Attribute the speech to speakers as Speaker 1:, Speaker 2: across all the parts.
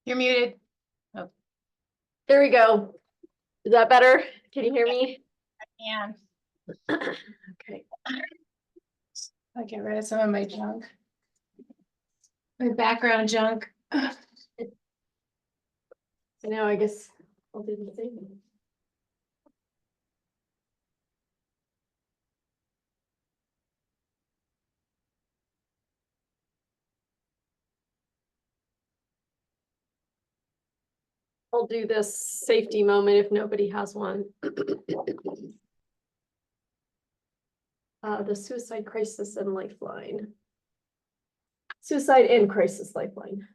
Speaker 1: You're muted. Oh,
Speaker 2: There we go. Is that better? Can you hear me?
Speaker 1: and
Speaker 2: Okay.
Speaker 1: I'll get rid of some of my junk. My background junk.
Speaker 2: I know, I guess I'll do the same. I'll do this safety moment if nobody has one. The suicide crisis and lifeline. Suicide and crisis lifeline.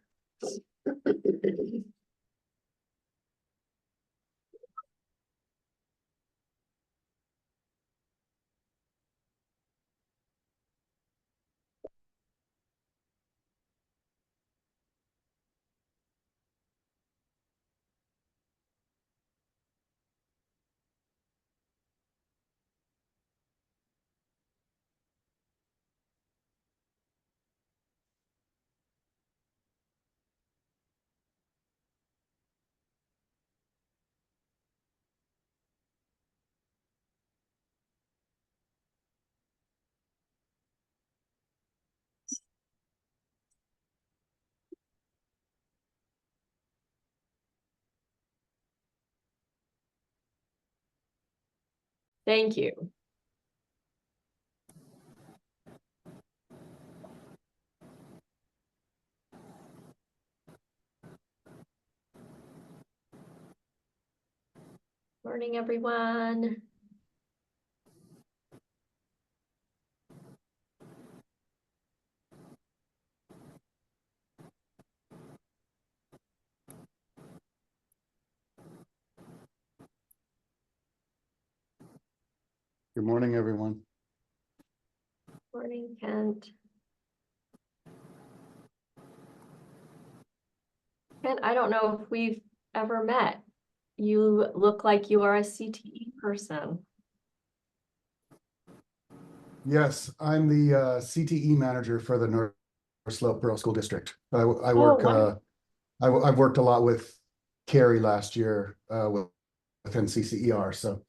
Speaker 2: Thank you. Morning, everyone.
Speaker 3: Good morning, everyone.
Speaker 2: Morning, Kent. Kent, I don't know if we've ever met. You look like you are a CTE person.
Speaker 3: Yes, I'm the CTE manager for the North Slope Borough School District. I work.
Speaker 2: wow.
Speaker 3: I've worked a lot with Cari last year within CCER. So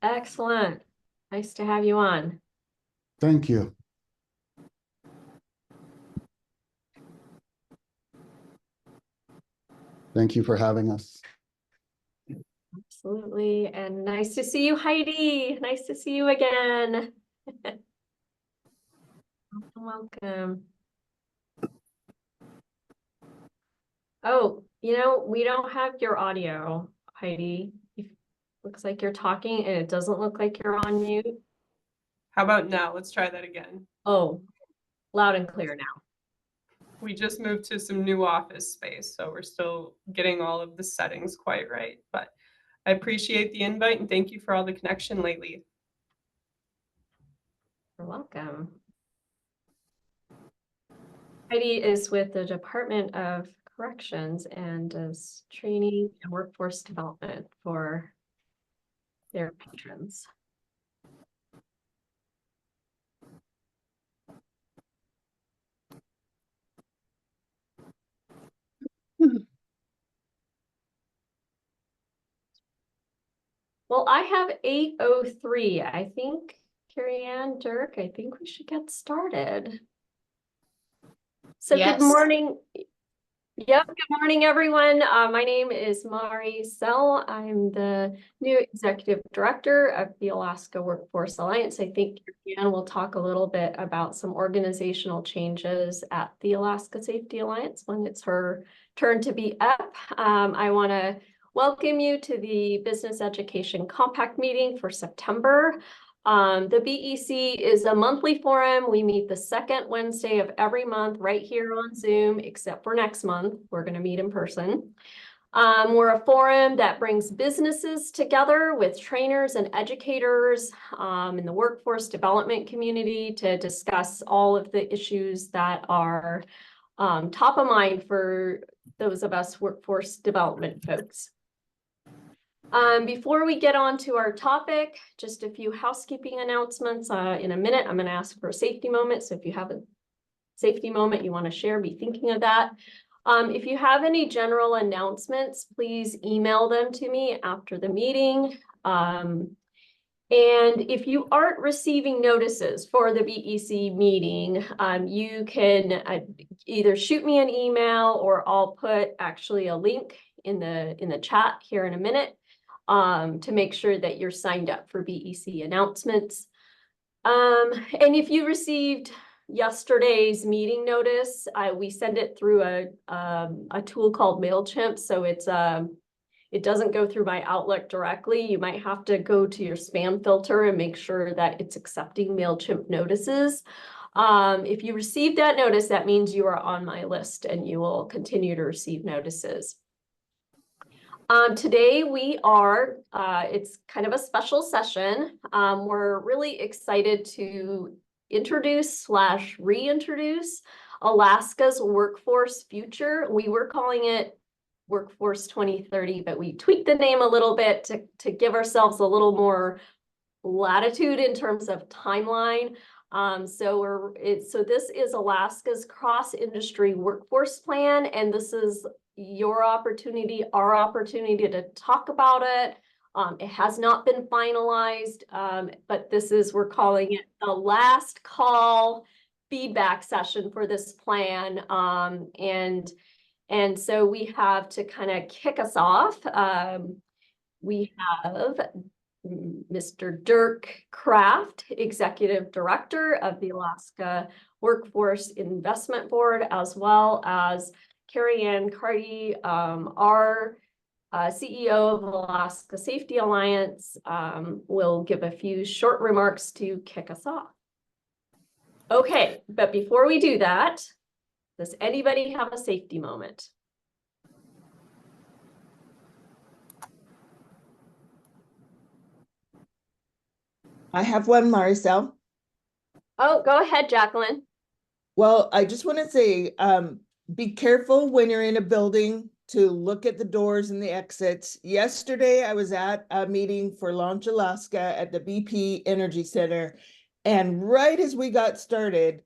Speaker 2: Excellent. Nice to have you on.
Speaker 3: thank you. Thank you for having us.
Speaker 2: Absolutely. And nice to see you, Heidi. Nice to see you again. Welcome. Oh, we don't have your audio, Heidi. Looks like you're talking and it doesn't look like you're on mute.
Speaker 4: How about now? Let's try that again.
Speaker 2: Oh, loud and clear now.
Speaker 4: We just moved to some new office space, so we're still getting all of the settings quite right. But I appreciate the invite and thank you for all the connection lately.
Speaker 2: You're welcome. Heidi is with the Department of Corrections and does training and workforce development for their patrons. Well, I have 8:03. I think, Cari-Ann, Dirk, I think we should get started. So
Speaker 1: Yes.
Speaker 2: Good morning. Yep, good morning, everyone. My name is Mari Sell. I'm the new executive director of the Alaska Workforce Alliance. I think Cari-Ann will talk a little bit about some organizational changes at the Alaska Safety Alliance when it's her turn to be up. I want to welcome you to the Business Education Compact meeting for September. The BEC is a monthly forum. We meet the second Wednesday of every month right here on Zoom, except for next month. We're going to meet in person. We're a forum that brings businesses together with trainers and educators in the workforce development community to discuss all of the issues that are top of mind for those of us workforce development folks. Before we get on to our topic, just a few housekeeping announcements. In a minute, I'm going to ask for a safety moment. So if you have a safety moment you want to share, be thinking of that. If you have any general announcements, please email them to me after the meeting. And if you aren't receiving notices for the BEC meeting, you can either shoot me an email, or I'll put actually a link in the chat here in a minute to make sure that you're signed up for BEC announcements. And if you received yesterday's meeting notice, we send it through a tool called MailChimp, so it doesn't go through my Outlook directly. You might have to go to your spam filter and make sure that it's accepting MailChimp notices. If you receive that notice, that means you are on my list and you will continue to receive notices. Today we are, it's kind of a special session. We're really excited to introduce/reintroduce Alaska's workforce future. We were calling it Workforce 2030, but we tweaked the name a little bit to give ourselves a little more latitude in terms of timeline. So this is Alaska's cross-industry workforce plan, and this is your opportunity, our opportunity to talk about it. It has not been finalized, but we're calling it the last call feedback session for this plan. And so we have to kind of kick us off. We have Mr. Dirk Kraft, Executive Director of the Alaska Workforce Investment Board, as well as Cari-Ann Carty, our CEO of Alaska Safety Alliance, will give a few short remarks to kick us off. Okay, but before we do that, does anybody have a safety moment?
Speaker 5: I have one, Maricel.
Speaker 2: Oh, go ahead, Jacqueline.
Speaker 5: Well, I just want to say, be careful when you're in a building to look at the doors and the exits. Yesterday, I was at a meeting for Launch Alaska at the BP Energy Center, and right as we got started,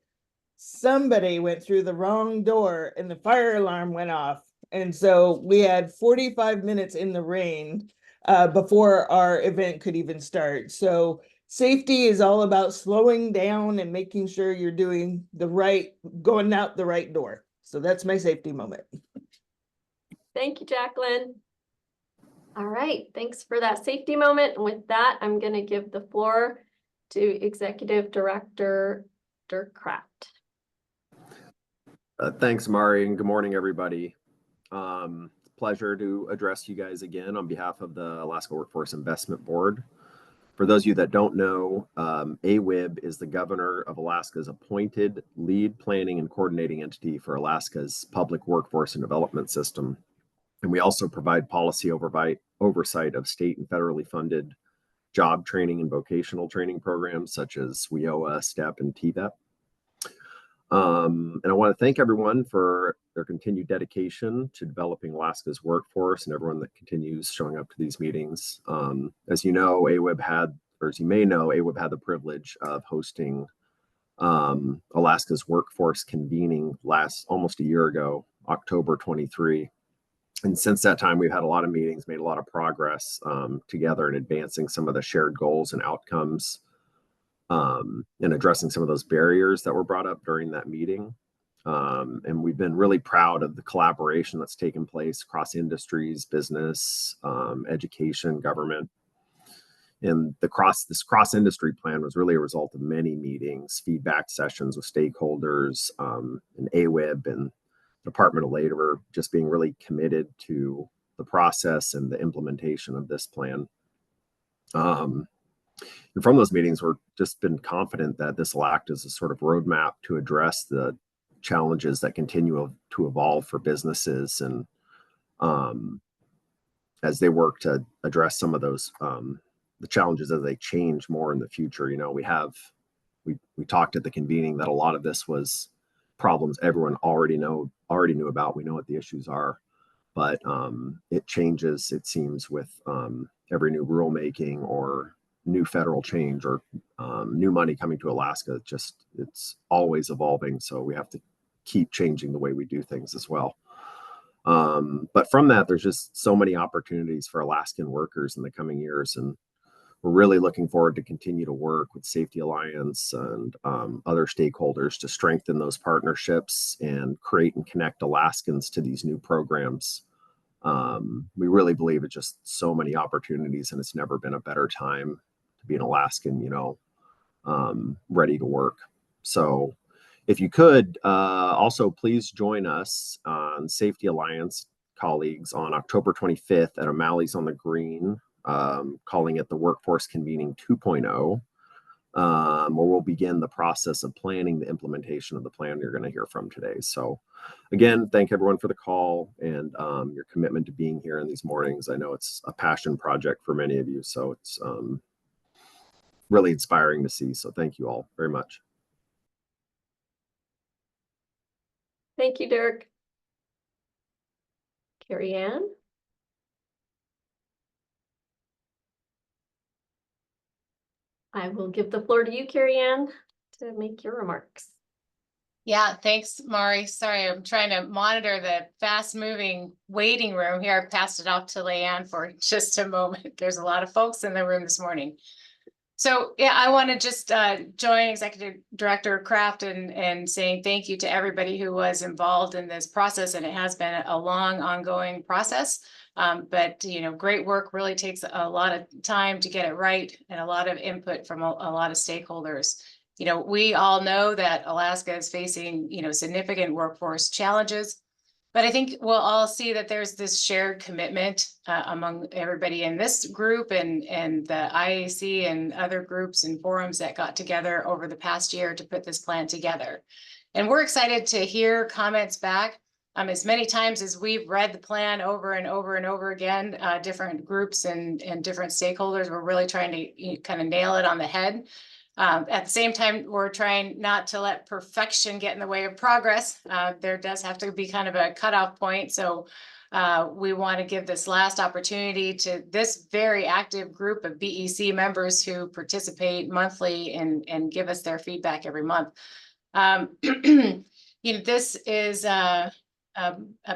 Speaker 5: somebody went through the wrong door and the fire alarm went off. And so we had 45 minutes in the rain before our event could even start. So safety is all about slowing down and making sure you're doing going out the right door. So that's my safety moment.
Speaker 2: Thank you, Jacqueline. All right, thanks for that safety moment. And with that, I'm going to give the floor to Executive Director Dirk Kraft.
Speaker 6: Thanks, Mari, and good morning, everybody. Pleasure to address you guys again on behalf of the Alaska Workforce Investment Board. For those of you that don't know, AWIB is the governor of Alaska's appointed lead planning and coordinating entity for Alaska's public workforce and development system. And we also provide policy oversight of state and federally funded job training and vocational training programs such as WIOA, STEP, and TVEP. And I want to thank everyone for their continued dedication to developing Alaska's workforce and everyone that continues showing up to these meetings. As you know, AWIB had, or as you may know, AWIB had the privilege of hosting Alaska's workforce convening almost a year ago, October 23. And since that time, we've had a lot of meetings, made a lot of progress together in advancing some of the shared goals and outcomes and addressing some of those barriers that were brought up during that meeting. And we've been really proud of the collaboration that's taken place across industries, business, education, government. And this cross-industry plan was really a result of many meetings, feedback sessions with stakeholders, and AWIB and Department of Labor just being really committed to the process and the implementation of this plan. And from those meetings, we're just been confident that this will act as a sort of roadmap to address the challenges that continue to evolve for businesses, and as they work to address some of those the challenges as they change more in the future. You know, we talked at the convening that a lot of this was problems everyone already knew about. We know what the issues are, but it changes, it seems, with every new rulemaking or new federal change or new money coming to Alaska. It's always evolving, so we have to keep changing the way we do things as well. But from that, there's just so many opportunities for Alaskan workers in the coming years. And we're really looking forward to continue to work with Safety Alliance and other stakeholders to strengthen those partnerships and create and connect Alaskans to these new programs. We really believe it's just so many opportunities, and it's never been a better time to be an Alaskan, ready to work. So if you could also please join us on Safety Alliance colleagues on October 25th at O'Malley's on the Green, calling it the Workforce Convening 2.0, where we'll begin the process of planning the implementation of the plan you're going to hear from today. So again, thank everyone for the call and your commitment to being here in these mornings. I know it's a passion project for many of you, so it's really inspiring to see. So thank you all very much.
Speaker 2: Thank you, Dirk. Cari-Ann? I will give the floor to you, Cari-Ann, to make your remarks.
Speaker 1: Yeah, thanks, Mari. Sorry, I'm trying to monitor the fast-moving waiting room here. I passed it off to Leanne for just a moment. There's a lot of folks in the room this morning. So yeah, I want to just join Executive Director Kraft and saying thank you to everybody who was involved in this process. And it has been a long, ongoing process. But great work really takes a lot of time to get it right, and a lot of input from a lot of stakeholders. We all know that Alaska is facing, significant workforce challenges, but I think we'll all see that there's this shared commitment among everybody in this group and the IAC and other groups and forums that got together over the past year to put this plan together. And we're excited to hear comments back. As many times as we've read the plan over and over and over again, different groups and different stakeholders, we're really trying to kind of nail it on the head. At the same time, we're trying not to let perfection get in the way of progress. There does have to be kind of a cutoff point. So we want to give this last opportunity to this very active group of BEC members who participate monthly and give us their feedback every month. This is a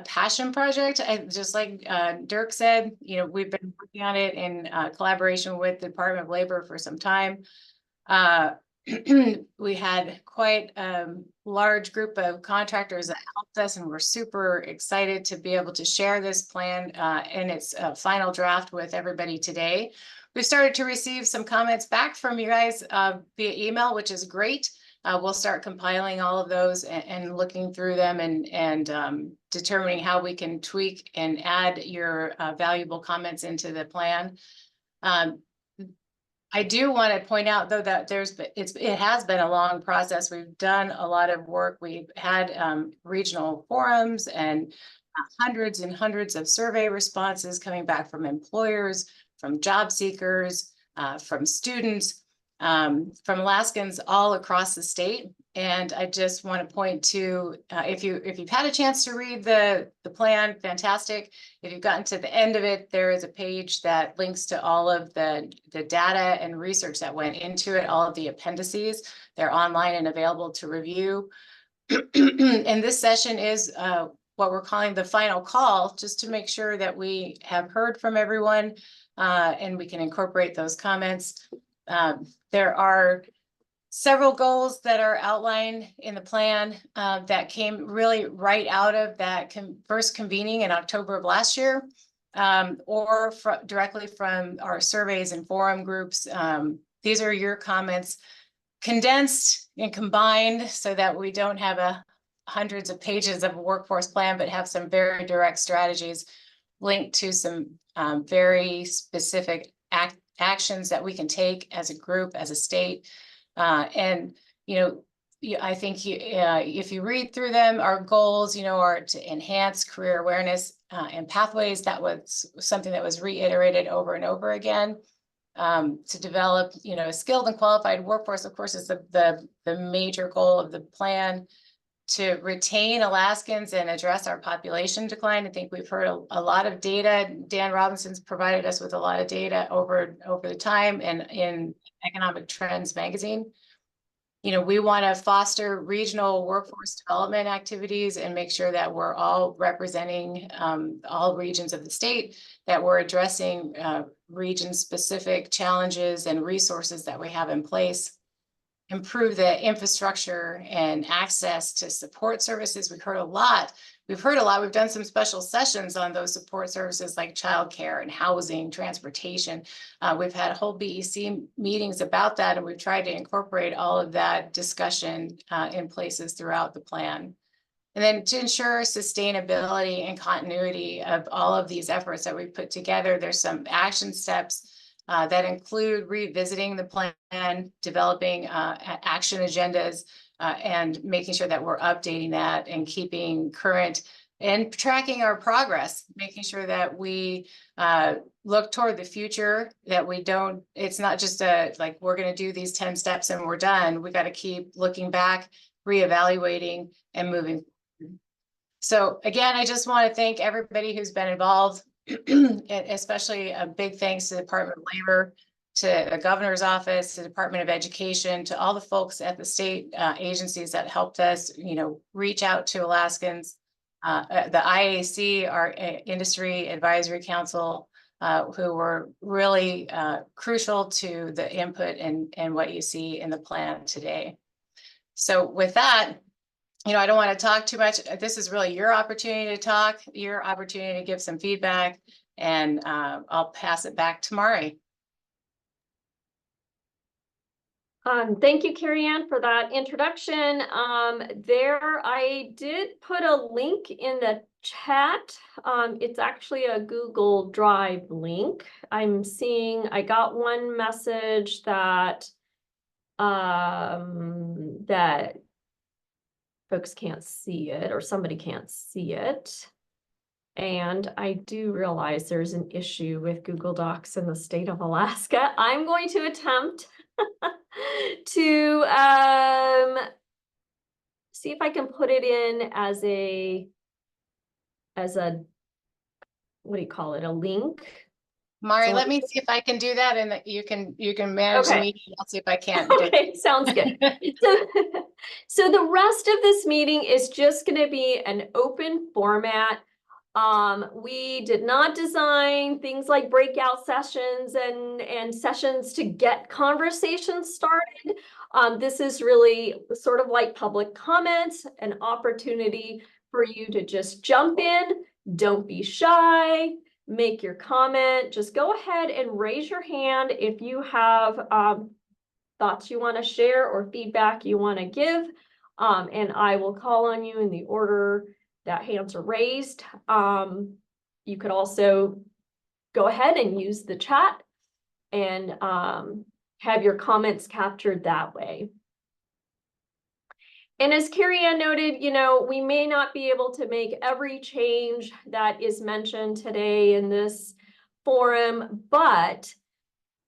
Speaker 1: passion project. Just like Dirk said, we've been working on it in collaboration with the Department of Labor for some time. We had quite a large group of contractors that helped us, and we're super excited to be able to share this plan in its final draft with everybody today. We've started to receive some comments back from you guys via email, which is great. We'll start compiling all of those and looking through them and determining how we can tweak and add your valuable comments into the plan. I do want to point out, though, that it has been a long process. We've done a lot of work. We've had regional forums and hundreds and hundreds of survey responses coming back from employers, from job seekers, from students, from Alaskans all across the state. And I just want to point to, if you've had a chance to read the plan, fantastic. If you've gotten to the end of it, there is a page that links to all of the data and research that went into it, all of the appendices. They're online and available to review. And this session is what we're calling the final call, just to make sure that we have heard from everyone and we can incorporate those comments. There are several goals that are outlined in the plan that came really right out of that first convening in October of last year, or directly from our surveys and forum groups. These are your comments condensed and combined so that we don't have hundreds of pages of a workforce plan, but have some very direct strategies linked to some very specific actions that we can take as a group, as a state. And, I think if you read through them, our goals, are to enhance career awareness and pathways. That was something that was reiterated over and over again. To develop, a skilled and qualified workforce, of course, is the major goal of the plan. To retain Alaskans and address our population decline. I think we've heard a lot of data. Dan Robinson's provided us with a lot of data over the time and in Economic Trends magazine. we want to foster regional workforce development activities and make sure that we're all representing all regions of the state, that we're addressing region-specific challenges and resources that we have in place, improve the infrastructure and access to support services. We've heard a lot. We've done some special sessions on those support services like childcare and housing, transportation. We've had whole BEC meetings about that, and we've tried to incorporate all of that discussion in places throughout the plan. And then to ensure sustainability and continuity of all of these efforts that we've put together, there's some action steps that include revisiting the plan, developing action agendas, and making sure that we're updating that and keeping current and tracking our progress, making sure that we look toward the future, that we don't, it's not just like we're going to do these 10 steps and we're done. We got to keep looking back, reevaluating, and moving forward. So again, I just want to thank everybody who's been involved, especially a big thanks to the Department of Labor, to the governor's office, the Department of Education, to all the folks at the state agencies that helped us, reach out to Alaskans, the IAC, our Industry Advisory Council, who were really crucial to the input and what you see in the plan today. So with that, I don't want to talk too much. This is really your opportunity to talk, your opportunity to give some feedback, and I'll pass it back to Mari.
Speaker 2: Thank you, Cari-Ann, for that introduction. I did put a link in the chat. It's actually a Google Drive link. I got one message that that folks can't see it, or somebody can't see it. And I do realize there's an issue with Google Docs in the state of Alaska. I'm going to attempt to see if I can put it in as a what do you call it, a link.
Speaker 1: Mari,
Speaker 2: So
Speaker 1: let me see if I can do that, and you can manage the
Speaker 2: Okay.
Speaker 1: meeting. I'll see if I can't.
Speaker 2: Okay, sounds good. So the rest of this meeting is just going to be an open format. We did not design things like breakout sessions and sessions to get conversations started. This is really sort of like public comments, an opportunity for you to just jump in. Don't be shy. Make your comment. Just go ahead and raise your hand if you have thoughts you want to share or feedback you want to give, and I will call on you in the order that hands are raised. You could also go ahead and use the chat and have your comments captured that way. And as Cari-Ann noted, we may not be able to make every change that is mentioned today in this forum, but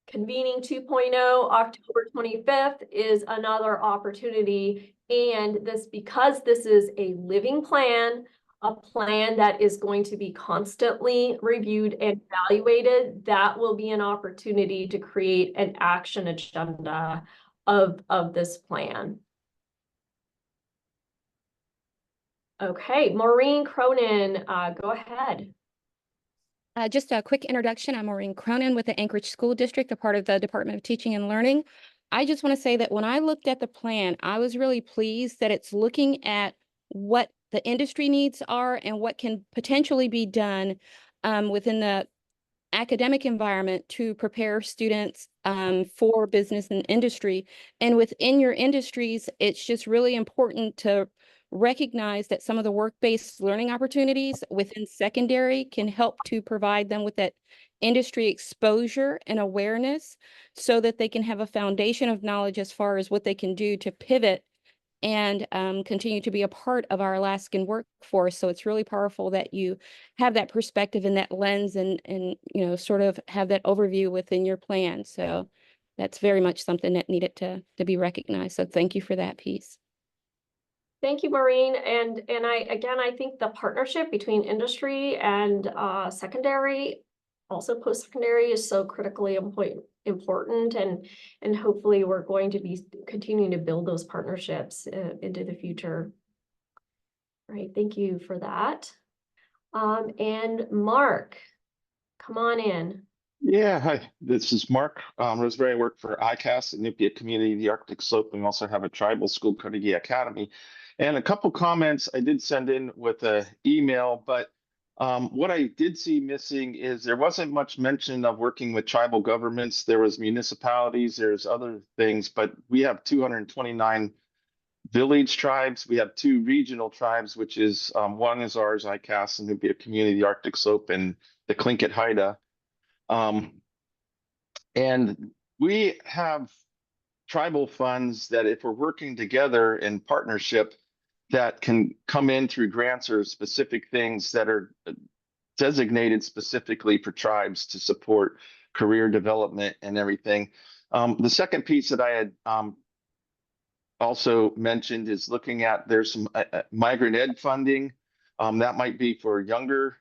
Speaker 2: Convening 2.0, October 25th is another opportunity. And because this is a living plan, a plan that is going to be constantly reviewed and evaluated, that will be an opportunity to create an action agenda of this plan. Okay, Maureen Cronin, go ahead.
Speaker 7: Just a quick introduction. I'm Maureen Cronin with the Anchorage School District, a part of the Department of Teaching and Learning. I just want to say that when I looked at the plan, I was really pleased that it's looking at what the industry needs are and what can potentially be done within the academic environment to prepare students for business and industry. And within your industries, it's just really important to recognize that some of the work-based learning opportunities within secondary can help to provide them with that industry exposure and awareness so that they can have a foundation of knowledge as far as what they can do to pivot and continue to be a part of our Alaskan workforce. So it's really powerful that you have that perspective and that lens and sort of have that overview within your plan. So that's very much something that needed to be recognized. So thank you for that piece.
Speaker 2: Thank you, Maureen. And I think the partnership between industry and secondary also post-secondary is so critically important, and hopefully we're going to be continuing to build those partnerships into the future. All right, thank you for that. And Mark, come on in.
Speaker 8: Yeah, hi, this is Mark Roseberry. I work for ICAS at Nupia Community, the Arctic Slope, and we also have a tribal school, Carty Academy. And a couple comments I did send in with an email, but what I did see missing is there wasn't much mention of working with tribal governments. There was municipalities, there's other things, but we have 229 village tribes. We have 2 regional tribes, which is one is ours, ICAS, and Nupia Community, the Arctic Slope, and the Tlingit Haida. And we have tribal funds that if we're working together in partnership that can come in through grants or specific things that are designated specifically for tribes to support career development and everything. The second piece that I had also mentioned is looking at there's some migrant ed funding that might be for younger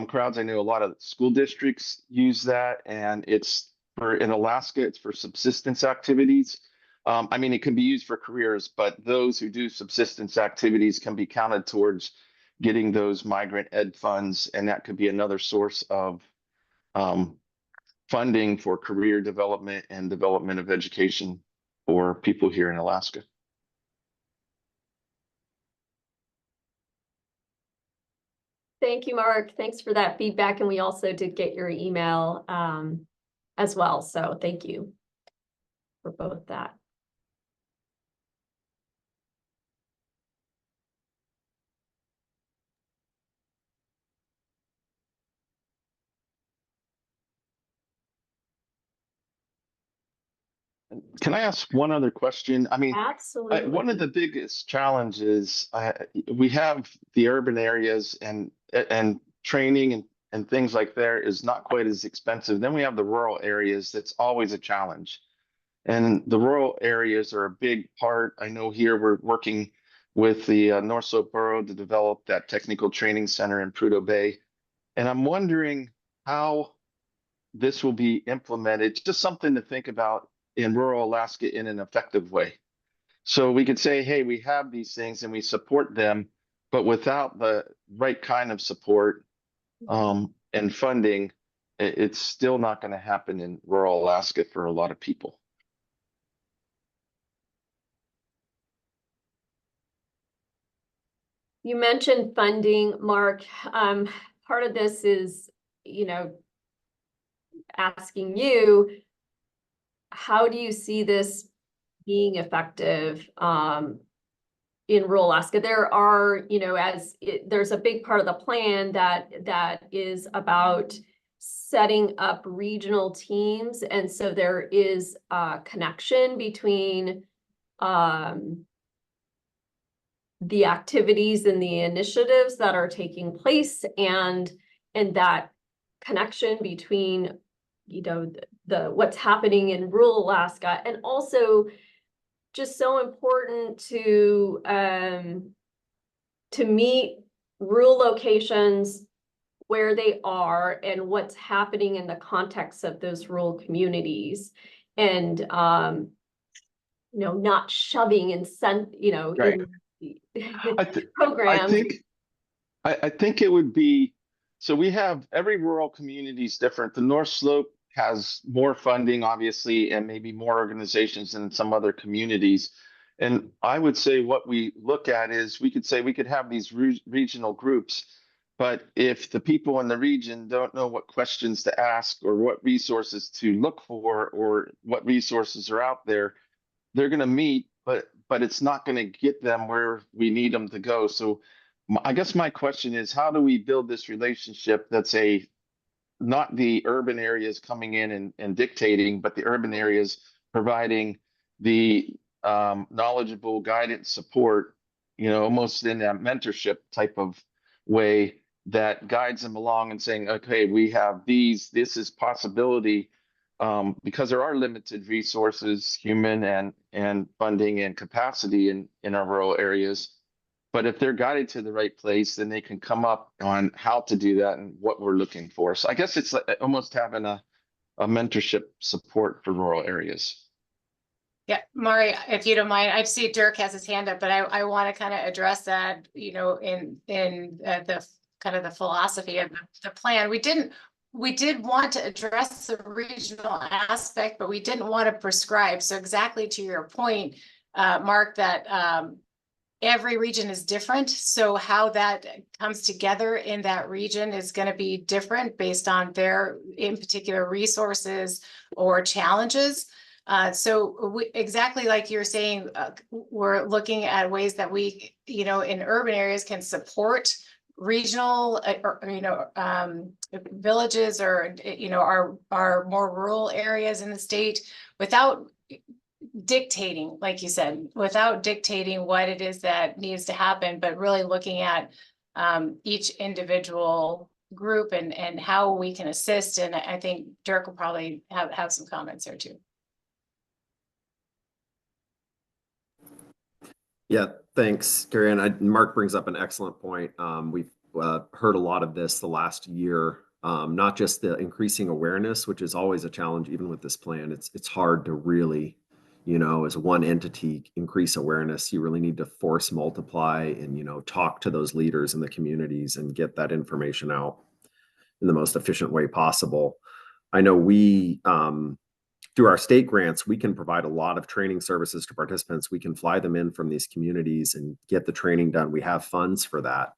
Speaker 8: crowds. I know a lot of school districts use that, and it's for in Alaska, it's for subsistence activities. I mean, it can be used for careers, but those who do subsistence activities can be counted towards getting those migrant ed funds, and that could be another source of funding for career development and development of education for people here in Alaska.
Speaker 2: Thank you, Mark. Thanks for that feedback. And we also did get your email as well. So thank you for both that.
Speaker 8: Can I ask one other question? I mean,
Speaker 2: Absolutely.
Speaker 8: one of the biggest challenges we have the urban areas and training and things like there is not quite as expensive. Then we have the rural areas. That's always a challenge. And the rural areas are a big part. I know here we're working with the North Slope Borough to develop that technical training center in Prudhoe Bay. And I'm wondering how this will be implemented, just something to think about in rural Alaska in an effective way. So we could say, hey, we have these things and we support them, but without the right kind of support and funding, it's still not going to happen in rural Alaska for a lot of people.
Speaker 2: You mentioned funding, Mark. Part of this is, asking you, how do you see this being effective in rural Alaska? There are, there's a big part of the plan that is about setting up regional teams. And so there is a connection between the activities and the initiatives that are taking place, and that connection between the what's happening in rural Alaska, and also just so important to meet rural locations where they are and what's happening in the context of those rural communities, and not shoving and
Speaker 8: Right.
Speaker 2: programs.
Speaker 8: I think it would be, so we have every rural community is different. The North Slope has more funding, obviously, and maybe more organizations than some other communities. And I would say what we look at is we could say we could have these regional groups, but if the people in the region don't know what questions to ask or what resources to look for or what resources are out there, they're going to meet, but it's not going to get them where we need them to go. So I guess my question is, how do we build this relationship that's not the urban areas coming in and dictating, but the urban areas providing the knowledgeable guidance support, almost in a mentorship type of way that guides them along and saying, okay, we have this is possibility, because there are limited resources, human and funding and capacity in our rural areas. But if they're guided to the right place, then they can come up on how to do that and what we're looking for. So I guess it's like almost having a mentorship support for rural areas.
Speaker 1: Yeah, Mari, if you don't mind, I see Dirk has his hand up, but I want to kind of address that, you know, in the kind of the philosophy of the plan. We did want to address the regional aspect, but we didn't want to prescribe. So exactly to your point, Mark, that every region is different. So how that comes together in that region is going to be different based on their, in particular, resources or challenges. So exactly like you're saying, we're looking at ways that we, you know, in urban areas can support regional, or, you know, villages or, you know, our more rural areas in the state without dictating, like you said, without dictating what it is that needs to happen, but really looking at each individual group and how we can assist. And I think Dirk will probably have some comments there too.
Speaker 6: Yeah, thanks, Cari-Ann. Mark brings up an excellent point. We've heard a lot of this the last year, not just the increasing awareness, which is always a challenge, even with this plan. It's hard to really, you know, as one entity, increase awareness. You really need to force multiply and, you know, talk to those leaders in the communities and get that information out in the most efficient way possible. I know we, through our state grants, we can provide a lot of training services to participants. We can fly them in from these communities and get the training done. We have funds for that.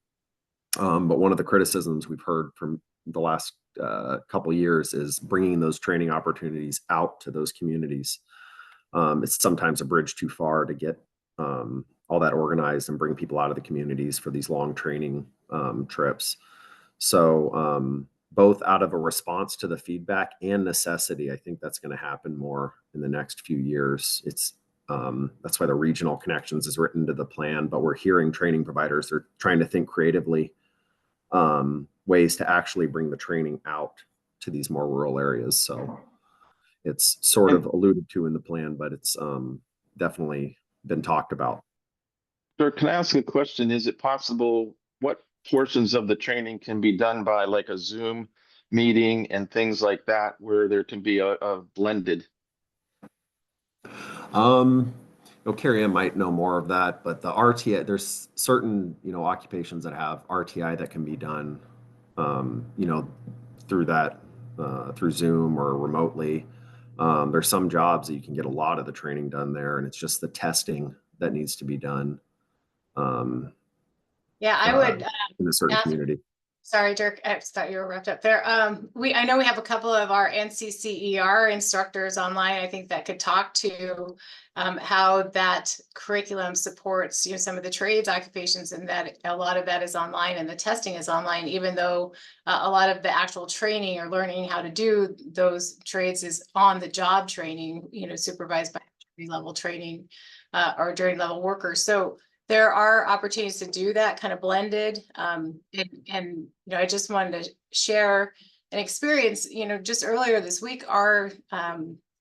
Speaker 6: But one of the criticisms we've heard from the last couple of years is bringing those training opportunities out to those communities. It's sometimes a bridge too far to get all that organized and bring people out of the communities for these long training trips. So both out of a response to the feedback and necessity, I think that's going to happen more in the next few years. It's that's why the regional connections is written into the plan, but we're hearing training providers are trying to think creatively ways to actually bring the training out to these more rural areas. So it's sort of alluded to in the plan, but it's definitely been talked about.
Speaker 8: Sir, can I ask a question? Is it possible what portions of the training can be done by like a Zoom meeting and things like that, where there can be a blended?
Speaker 6: Cari-Ann might know more of that, but the RTI, there's certain, you know, occupations that have RTI that can be done, you know, through that, through Zoom or remotely. There's some jobs that you can get a lot of the training done there, and it's just the testing that needs to be done.
Speaker 1: Yeah, I would
Speaker 6: in a certain community.
Speaker 1: Sorry, Dirk, I thought you were wrapped up there. I know we have a couple of our NCCER instructors online, I think, that could talk to how that curriculum supports, you know, some of the trades occupations, and that a lot of that is online and the testing is online, even though a lot of the actual training or learning how to do those trades is on the job training, you know, supervised by level training or during level workers. So there are opportunities to do that kind of blended. And you know, I just wanted to share an experience, you know, just earlier this week, our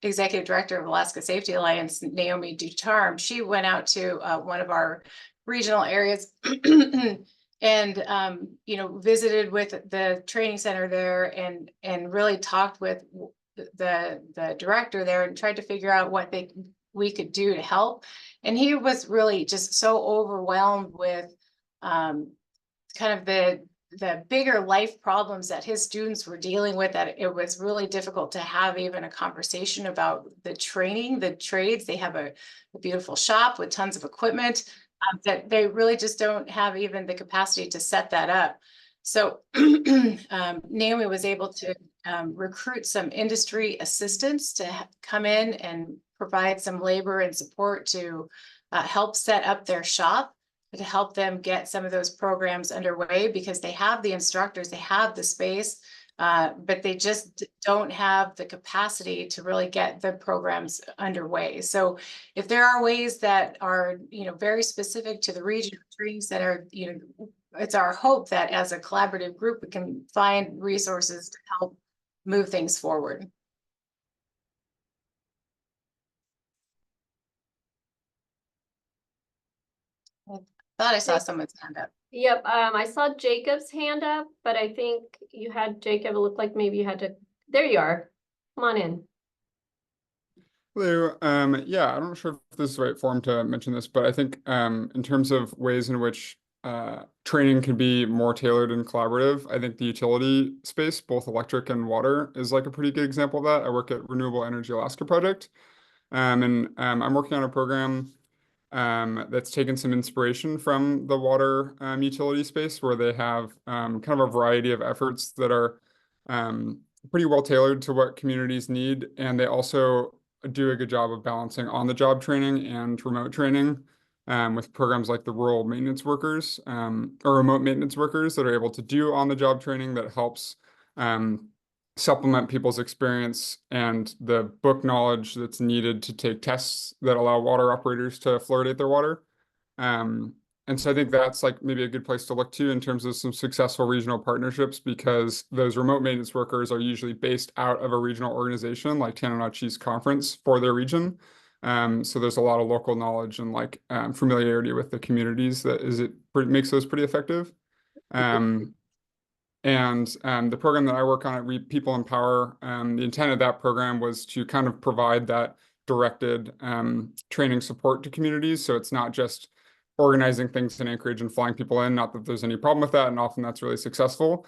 Speaker 1: executive director of Alaska Safety Alliance, Naomi Ducharme, she went out to one of our regional areas and, you know, visited with the training center there and really talked with the director there and tried to figure out what we could do to help. And he was really just so overwhelmed with kind of the bigger life problems that his students were dealing with, that it was really difficult to have even a conversation about the training, the trades. They have a beautiful shop with tons of equipment that they really just don't have even the capacity to set that up. So Naomi was able to recruit some industry assistants to come in and provide some labor and support to help set up their shop, to help them get some of those programs underway, because they have the instructors, they have the space, but they just don't have the capacity to really get the programs underway. So if there are ways that are, you know, very specific to the regional training center, you know, it's our hope that as a collaborative group, we can find resources to help move things forward. Thought I saw someone's hand up.
Speaker 2: Yep, I saw Jacob's hand up, but I think you had Jacob, it looked like maybe you had to, there you are. Come on in.
Speaker 9: Hello. Yeah, I'm not sure if this is the right forum to mention this, but I think in terms of ways in which training can be more tailored and collaborative, I think the utility space, both electric and water, is like a pretty good example of that. I work at Renewable Energy Alaska Project, and I'm working on a program that's taken some inspiration from the water utility space, where they have kind of a variety of efforts that are pretty well tailored to what communities need, and they also do a good job of balancing on-the-job training and remote training with programs like the rural maintenance workers or remote maintenance workers that are able to do on-the-job training that helps supplement people's experience and the book knowledge that's needed to take tests that allow water operators to fluoridate their water. And so I think that's like maybe a good place to look to in terms of some successful regional partnerships, because those remote maintenance workers are usually based out of a regional organization like Tanana Chiefs Conference for their region. So there's a lot of local knowledge and like familiarity with the communities that makes those pretty effective. And the program that I work on at People Empower, the intent of that program was to kind of provide that directed training support to communities. So it's not just organizing things in Anchorage and flying people in, not that there's any problem with that, and often that's really successful.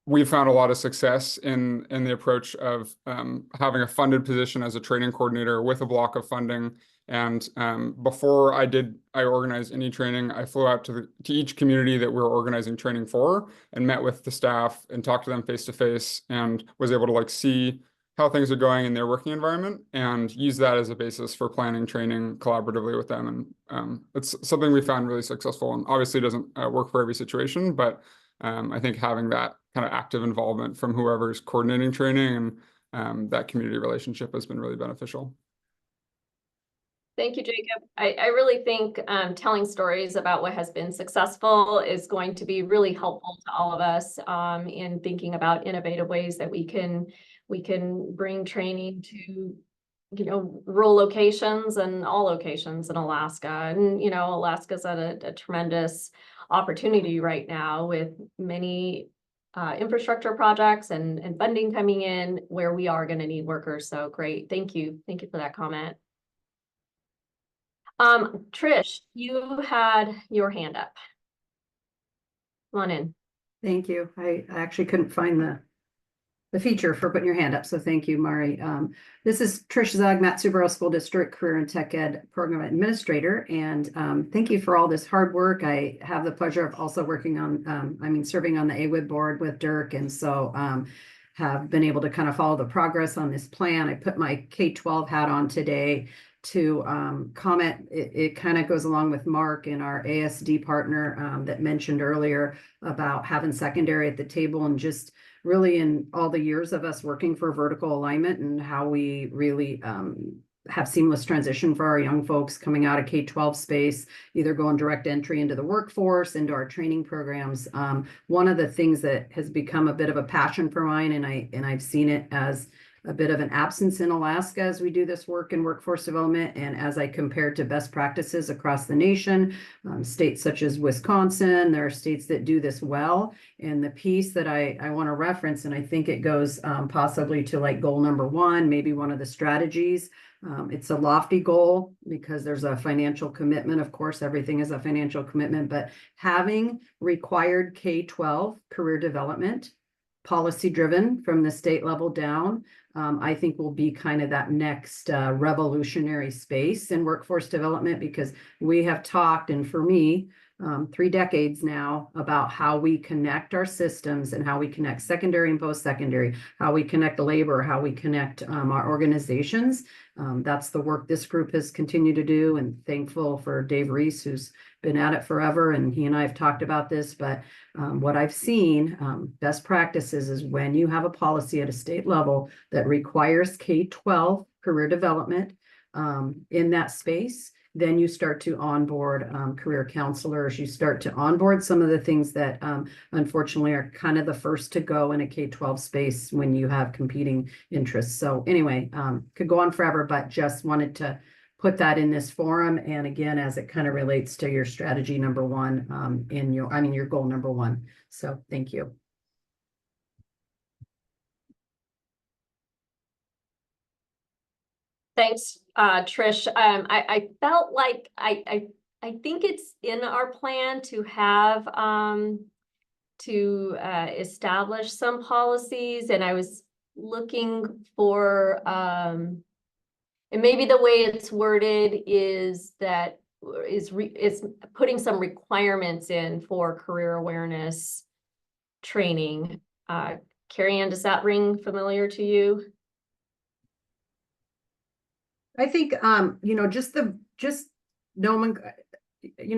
Speaker 9: We found a lot of success in the approach of having a funded position as a training coordinator with a block of funding. And before I organized any training, I flew out to each community that we were organizing training for and met with the staff and talked to them face to face, and was able to like see how things are going in their working environment and use that as a basis for planning training collaboratively with them. And it's something we found really successful, and obviously doesn't work for every situation, but I think having that kind of active involvement from whoever's coordinating training and that community relationship has been really beneficial.
Speaker 2: Thank you, Jacob. I really think telling stories about what has been successful is going to be really helpful to all of us in thinking about innovative ways that we can bring training to, rural locations and all locations in Alaska. And, Alaska's at a tremendous opportunity right now with many infrastructure projects and funding coming in where we are going to need workers. So great. Thank you. Thank you for that comment. Trish, you had your hand up. Come on in.
Speaker 10: Thank you. I actually couldn't find the feature for putting your hand up, so thank you, Mari. This is Trish Zug, Mat-Su School District Career and Tech Ed Program Administrator, and thank you for all this hard work. I have the pleasure of also working on, serving on the AWIB board with Dirk, and so have been able to kind of follow the progress on this plan. I put my K-12 hat on today to comment. It kind of goes along with Mark and our ASD partner that mentioned earlier about having secondary at the table, and just really in all the years of us working for vertical alignment and how we really have seamless transition for our young folks coming out of K-12 space, either going direct entry into the workforce, into our training programs. One of the things that has become a bit of a passion for mine, and I've seen it as a bit of an absence in Alaska as we do this work in workforce development, and as I compare to best practices across the nation, states such as Wisconsin, there are states that do this well. And the piece that I want to reference, and I think it goes possibly to like goal number 1, maybe one of the strategies. It's a lofty goal because there's a financial commitment. Of course, everything is a financial commitment, but having required K-12 career development, policy driven from the state level down, I think will be kind of that next revolutionary space in workforce development, because we have talked, and for me, 3 decades now, about how we connect our systems and how we connect secondary and post-secondary, how we connect labor, how we connect our organizations. That's the work this group has continued to do, and thankful for Dave Reese, who's been at it forever, and he and I have talked about this. But what I've seen, best practices is when you have a policy at a state level that requires K-12 career development in that space, then you start to onboard career counselors. You start to onboard some of the things that unfortunately are kind of the first to go in a K-12 space when you have competing interests. So anyway, could go on forever, but just wanted to put that in this forum. And again, as it kind of relates to your strategy number one, your goal number one. So thank you.
Speaker 2: Thanks, Trish. I felt like I think it's in our plan to have establish some policies, and I was looking for and maybe the way it's worded is that is putting some requirements in for career awareness training. Cari-Ann, does that ring familiar to you?
Speaker 10: I think, just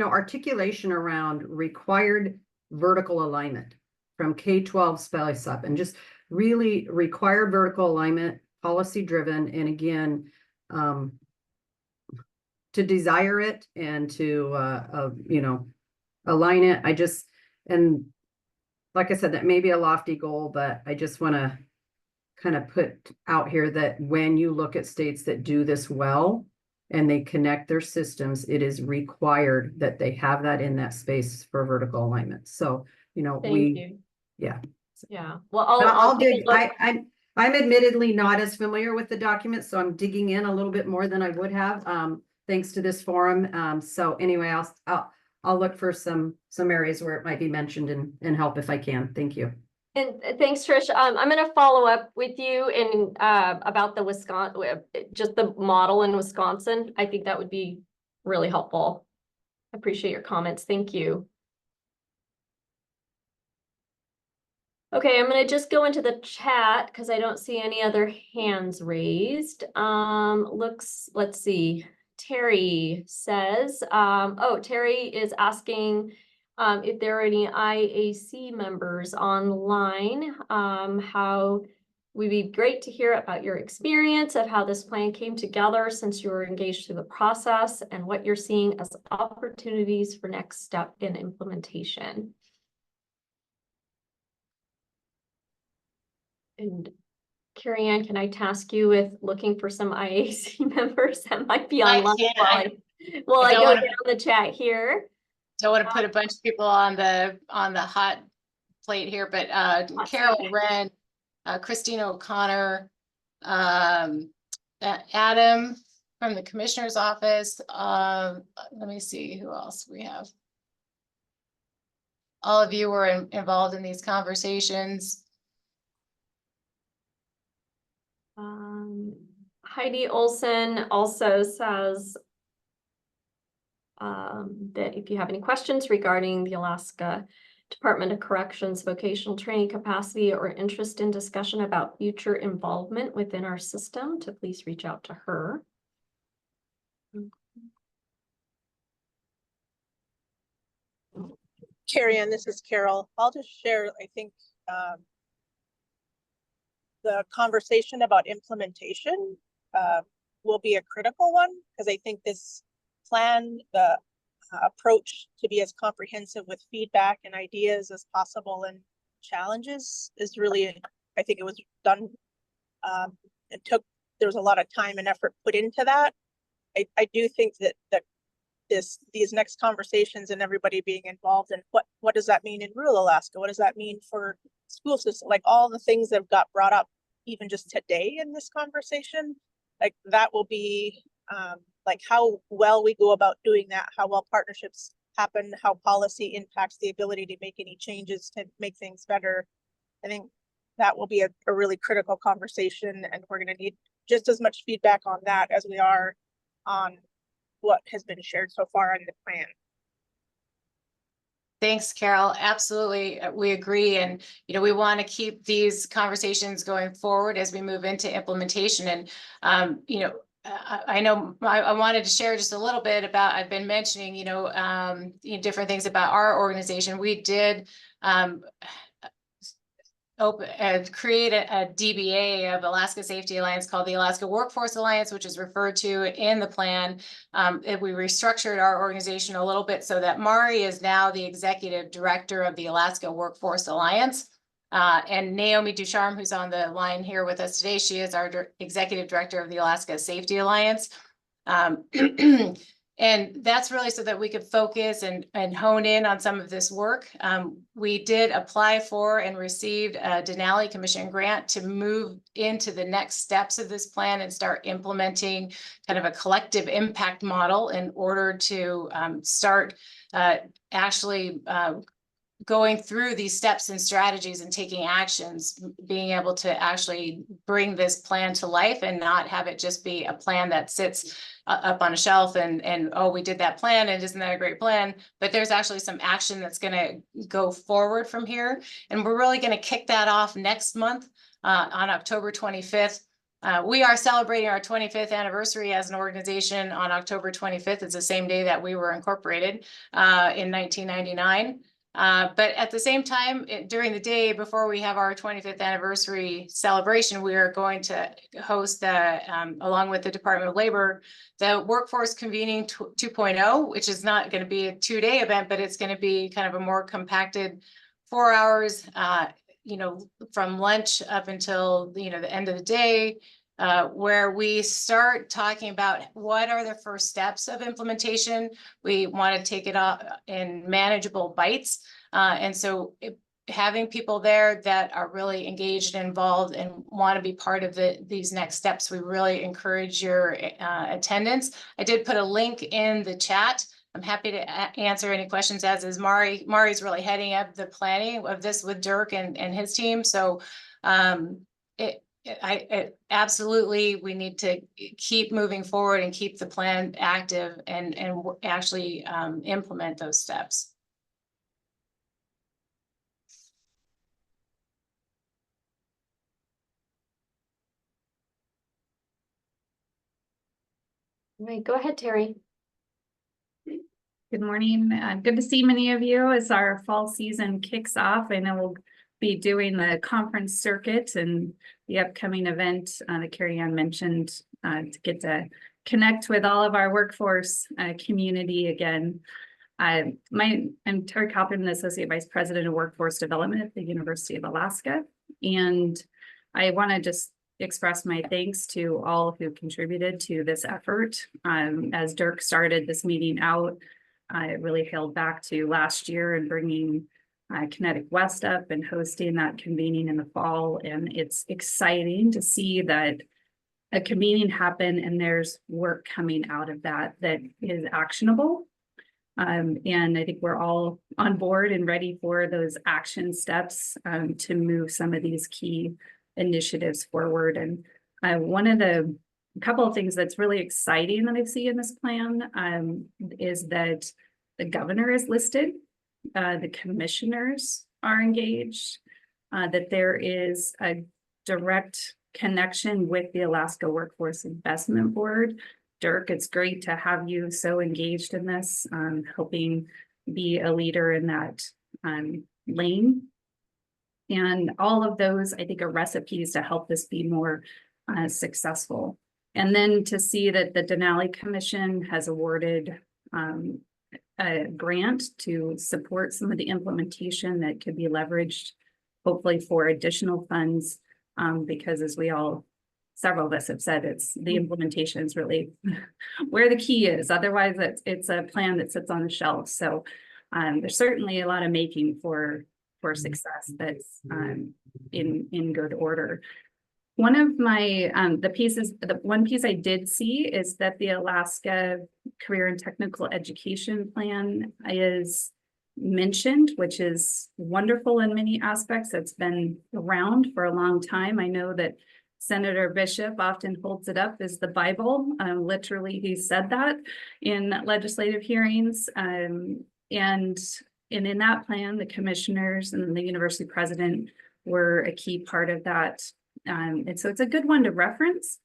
Speaker 10: articulation around required vertical alignment from K-12 spell up, and just really required vertical alignment, policy driven. And again, to desire it and to, align it. And like I said, that may be a lofty goal, but I just want to kind of put out here that when you look at states that do this well and they connect their systems, it is required that they have that in that space for vertical alignment. So,
Speaker 2: Thank you.
Speaker 10: Yeah.
Speaker 2: Well,
Speaker 10: I'll
Speaker 2: take a
Speaker 10: dig.
Speaker 2: look.
Speaker 10: I'm admittedly not as familiar with the document, so I'm digging in a little bit more than I would have, thanks to this forum. So anyway, I'll look for some areas where it might be mentioned and help if I can. Thank you.
Speaker 2: And thanks, Trish. I'm going to follow up with you in about the Wisconsin, just the model in Wisconsin. I think that would be really helpful. I appreciate your comments. Thank you. Okay, I'm going to just go into the chat because I don't see any other hands raised. Let's see. Terry says, Terry is asking if there are any IAC members online, how would be great to hear about your experience of how this plan came together since you were engaged through the process and what you're seeing as opportunities for next step in implementation. And Cari-Ann, can I task you with looking for some IAC members that might be online while I go down the chat here?
Speaker 1: Don't want to put a bunch of people on the hot plate here, but Carol Wren, Christina O'Connor, Adam from the commissioner's office. Let me see who else we have. All of you were involved in these conversations.
Speaker 2: Heidi Olson also says that if you have any questions regarding the Alaska Department of Corrections vocational training capacity or interest in discussion about future involvement within our system, to please reach out to her.
Speaker 11: Cari-Ann, this is Carol. I'll just share, I think, the conversation about implementation will be a critical one, because I think this plan, the approach to be as comprehensive with feedback and ideas as possible and challenges is really, I think it was done, there was a lot of time and effort put into that. I do think that these next conversations and everybody being involved in what does that mean in rural Alaska? What does that mean for school system? Like all the things that have got brought up even just today in this conversation, like that will be like how well we go about doing that, how well partnerships happen, how policy impacts the ability to make any changes to make things better. I think that will be a really critical conversation, and we're going to need just as much feedback on that as we are on what has been shared so far on the plan.
Speaker 1: Thanks, Carol. Absolutely. We agree. And, we want to keep these conversations going forward as we move into implementation. And, I know I wanted to share just a little bit about, I've been mentioning, different things about our organization. We did create a DBA of Alaska Safety Alliance called the Alaska Workforce Alliance, which is referred to in the plan. We restructured our organization a little bit so that Mari is now the executive director of the Alaska Workforce Alliance. And Naomi Ducharme, who's on the line here with us today, she is our executive director of the Alaska Safety Alliance. And that's really so that we could focus and hone in on some of this work. We did apply for and received a Denali Commission grant to move into the next steps of this plan and start implementing kind of a collective impact model in order to start actually going through these steps and strategies and taking actions, being able to actually bring this plan to life and not have it just be a plan that sits up on a shelf and oh, we did that plan and isn't that a great plan? But there's actually some action that's going to go forward from here. And we're really going to kick that off next month on October 25th. We are celebrating our 25th anniversary as an organization on October 25th. It's the same day that we were incorporated in 1999. But at the same time, during the day before we have our 25th anniversary celebration, we are going to host along with the Department of Labor, the Workforce Convening 2.0, which is not going to be a 2-day event, but it's going to be kind of a more compacted 4 hours, from lunch up until, the end of the day, where we start talking about what are the first steps of implementation. We want to take it up in manageable bites. And so having people there that are really engaged and involved and want to be part of these next steps, we really encourage your attendance. I did put a link in the chat. I'm happy to answer any questions, as is Mari. Mari's really heading up the planning of this with Dirk and his team. So absolutely, we need to keep moving forward and keep the plan active and actually implement those steps.
Speaker 2: All right, go ahead, Terry.
Speaker 12: Good morning. Good to see many of you as our fall season kicks off. I know we'll be doing the conference circuit and the upcoming event that Cari-Ann mentioned to get to connect with all of our workforce community again. I'm Terry Coppin, the Associate Vice President of Workforce Development at the University of Alaska. And I want to just express my thanks to all who contributed to this effort. As Dirk started this meeting out, I really hailed back to last year and bringing Kinetic West up and hosting that convening in the fall. And it's exciting to see that a convening happen and there's work coming out of that is actionable. And I think we're all on board and ready for those action steps to move some of these key initiatives forward. And a couple of things that's really exciting that I see in this plan is that the governor is listed, the commissioners are engaged, that there is a direct connection with the Alaska Workforce Investment Board. Dirk, it's great to have you so engaged in this, helping be a leader in that lane. And all of those, I think, are recipes to help this be more successful. And then to see that the Denali Commission has awarded a grant to support some of the implementation that could be leveraged, hopefully for additional funds, because as several of us have said, it's the implementation is really where the key is. Otherwise, it's a plan that sits on the shelf. So there's certainly a lot of making for success that's in good order. One of my the one piece I did see is that the Alaska Career and Technical Education Plan is mentioned, which is wonderful in many aspects. It's been around for a long time. I know that Senator Bishop often holds it up as the Bible. Literally, he said that in legislative hearings. And in that plan, the commissioners and the university president were a key part of that. And so it's a good one to reference.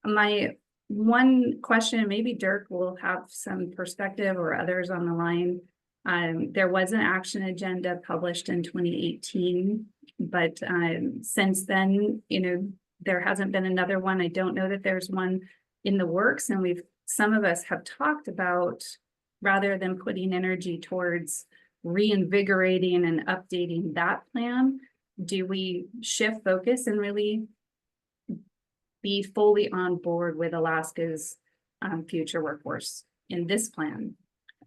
Speaker 12: My one question, maybe Dirk will have some perspective or others on the line. There was an action agenda published in 2018, but since then, there hasn't been another one. I don't know that there's one in the works, and some of us have talked about, rather than putting energy towards reinvigorating and updating that plan, do we shift focus and really be fully on board with Alaska's future workforce in this plan.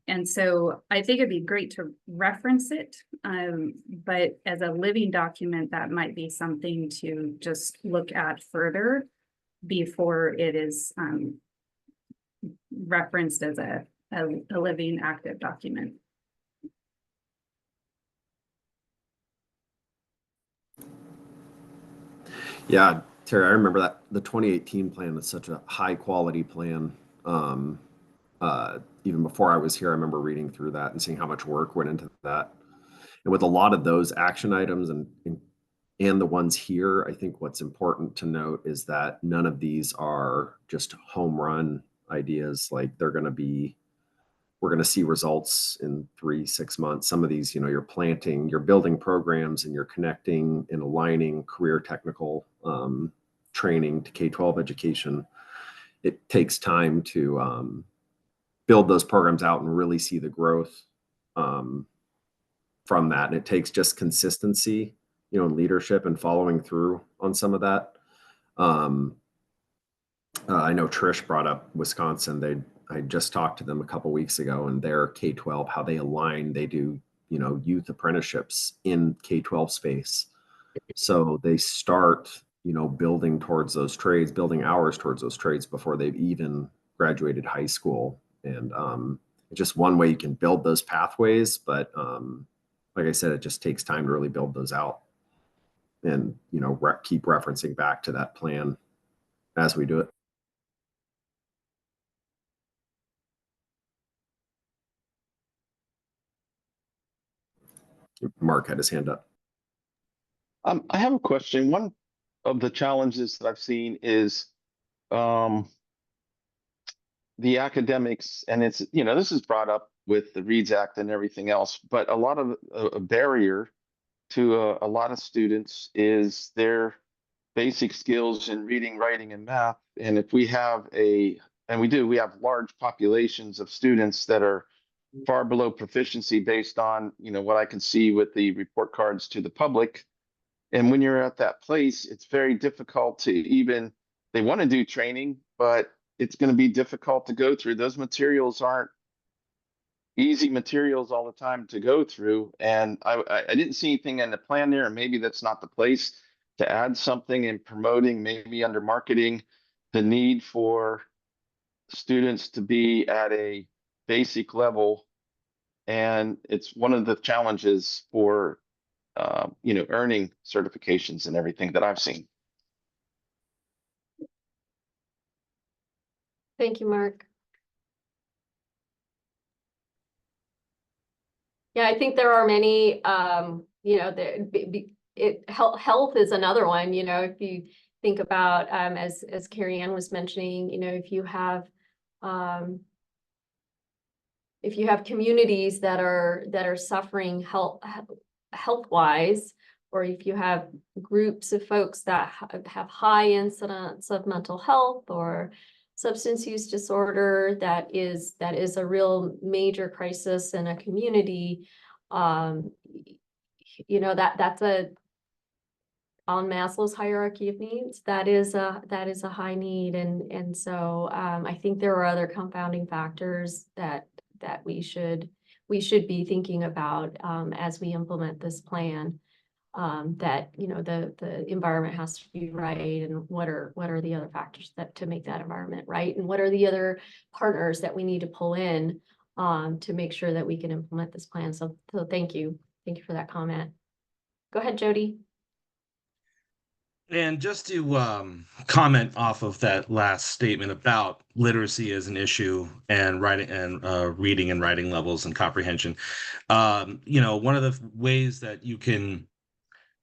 Speaker 12: And so I think it'd be great to reference it, but as a living document, that might be something to just look at further before it is referenced as a living active document.
Speaker 6: Yeah, Terry, I remember that the 2018 plan was such a high quality plan. Even before I was here, I remember reading through that and seeing how much work went into that. And with a lot of those action items and the ones here, I think what's important to note is that none of these are just home run ideas. Like we're going to see results in 3-6 months. Some of these, you're planting, you're building programs, and you're connecting and aligning career technical training to K-12 education. It takes time to build those programs out and really see the growth from that. And it takes just consistency, and leadership and following through on some of that. I know Trish brought up Wisconsin. I just talked to them a couple weeks ago, and their K-12, how they align, they do, youth apprenticeships in K-12 space. So they start, building towards those trades, building hours towards those trades before they've even graduated high school. And it's just one way you can build those pathways. But like I said, it just takes time to really build those out and, keep referencing back to that plan as we do it. Mark had his hand up.
Speaker 8: I have a question. One of the challenges that I've seen is the academics, and it's, this is brought up with the READS Act and everything else, but a lot of a barrier to a lot of students is their basic skills in reading, writing, and math. And if we have we have large populations of students that are far below proficiency based on, what I can see with the report cards to the public. And when you're at that place, it's very difficult to they want to do training, but it's going to be difficult to go through. Those materials aren't easy materials all the time to go through. And I didn't see anything in the plan there, and maybe that's not the place to add something in promoting, maybe under marketing, the need for students to be at a basic level. And it's one of the challenges for earning certifications and everything that I've seen.
Speaker 2: Thank you, Mark. Yeah, I think there are many, health is another one, if you think about, as Cari-Ann was mentioning, if you have communities that are suffering health-wise, or if you have groups of folks that have high incidence of mental health or substance use disorder, that is a real major crisis in a community. That's on Maslow's hierarchy of needs. That is a high need, and so I think there are other confounding factors that we should be thinking about as we implement this plan. That the environment has to be right, and what are the other factors to make that environment right, and what are the other partners that we need to pull in to make sure that we can implement this plan. So thank you for that comment. Go ahead, Jody.
Speaker 13: And just to comment off of that last statement about literacy as an issue and writing and reading and writing levels and comprehension, one of the ways that you can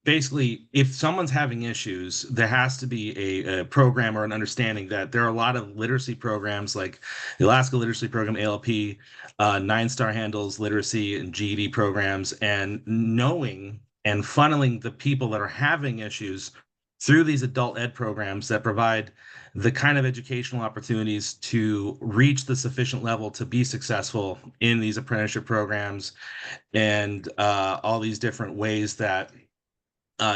Speaker 13: basically, if someone's having issues, there has to be a program or an understanding that there are a lot of literacy programs like the Alaska Literacy Program, ALP, 9-Star Handles Literacy and GED programs, and knowing and funneling the people that are having issues through these adult ed programs that provide the kind of educational opportunities to reach the sufficient level to be successful in these apprenticeship programs, and all these different ways that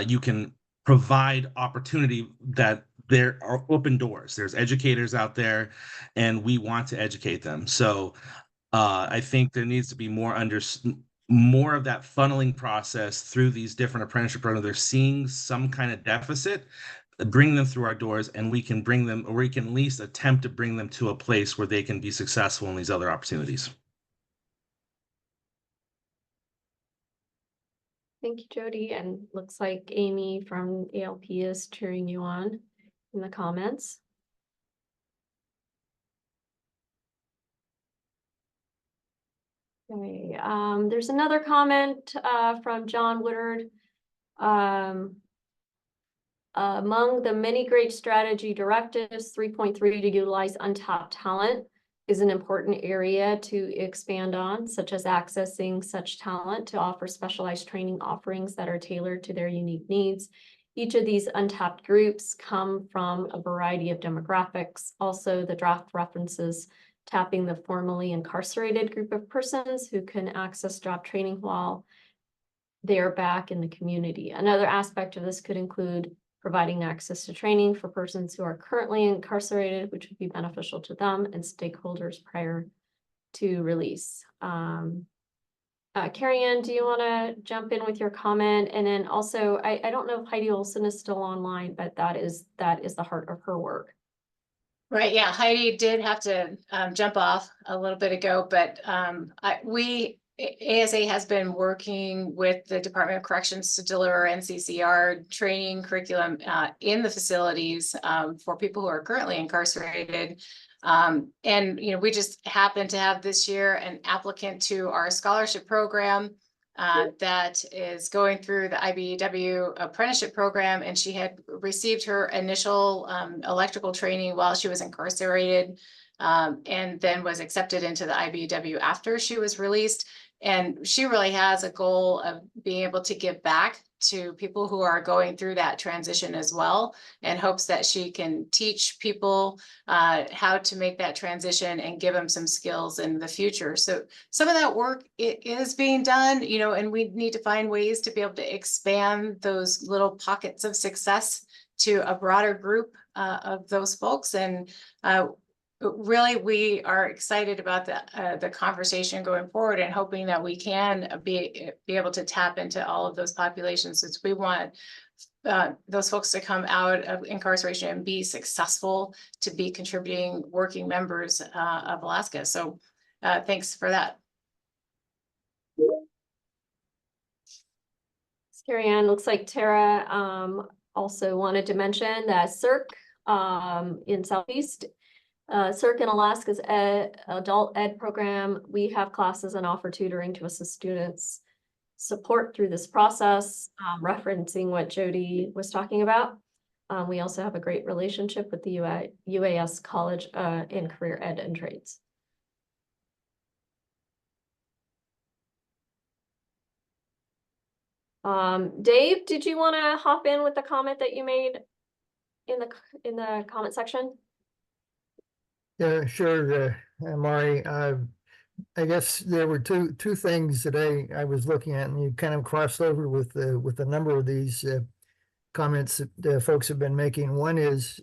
Speaker 13: you can provide opportunity that there are open doors. There's educators out there, and we want to educate them. So I think there needs to be more of that funneling process through these different apprenticeship programs. They're seeing some kind of deficit, bring them through our doors, and we can bring them, or we can at least attempt to bring them to a place where they can be successful in these other opportunities.
Speaker 2: Thank you, Jody. And looks like Amy from ALP is cheering you on in the comments. Okay, there's another comment from John Woodard. Among the many great strategy directives, 3.3 to utilize untapped talent is an important area to expand on, such as accessing such talent to offer specialized training offerings that are tailored to their unique needs. Each of these untapped groups come from a variety of demographics. Also, the draft references tapping the formerly incarcerated group of persons who can access job training while they're back in the community. Another aspect of this could include providing access to training for persons who are currently incarcerated, which would be beneficial to them and stakeholders prior to release. Cari-Ann, do you want to jump in with your comment? And then also, I don't know if Heidi Olson is still online, but that is the heart of her work.
Speaker 1: Right, yeah, Heidi did have to jump off a little bit ago, but ASA has been working with the Department of Corrections to deliver NCCR training curriculum in the facilities for people who are currently incarcerated. And, you know, we just happened to have this year an applicant to our scholarship program that is going through the IBEW apprenticeship program, and she had received her initial electrical training while she was incarcerated, and then was accepted into the IBEW after she was released. And she really has a goal of being able to give back to people who are going through that transition as well, and hopes that she can teach people how to make that transition and give them some skills in the future. So some of that work is being done, you know, and we need to find ways to be able to expand those little pockets of success to a broader group of those folks. And really, we are excited about the conversation going forward, and hoping that we can be able to tap into all of those populations, since we want those folks to come out of incarceration and be successful, to be contributing working members of Alaska. So thanks for that.
Speaker 2: Cari-Ann, looks like Tara also wanted to mention that CERC in Southeast, CERC in Alaska's adult ed program, we have classes and offer tutoring to assist students support through this process, referencing what Jody was talking about. We also have a great relationship with the UAS College in Career Ed and Trades. Dave, did you want to hop in with the comment that you made in the comment section?
Speaker 14: Yeah, sure, Mari. I guess there were two things that I was looking at, and you kind of crossed over with a number of these comments that folks have been making. One is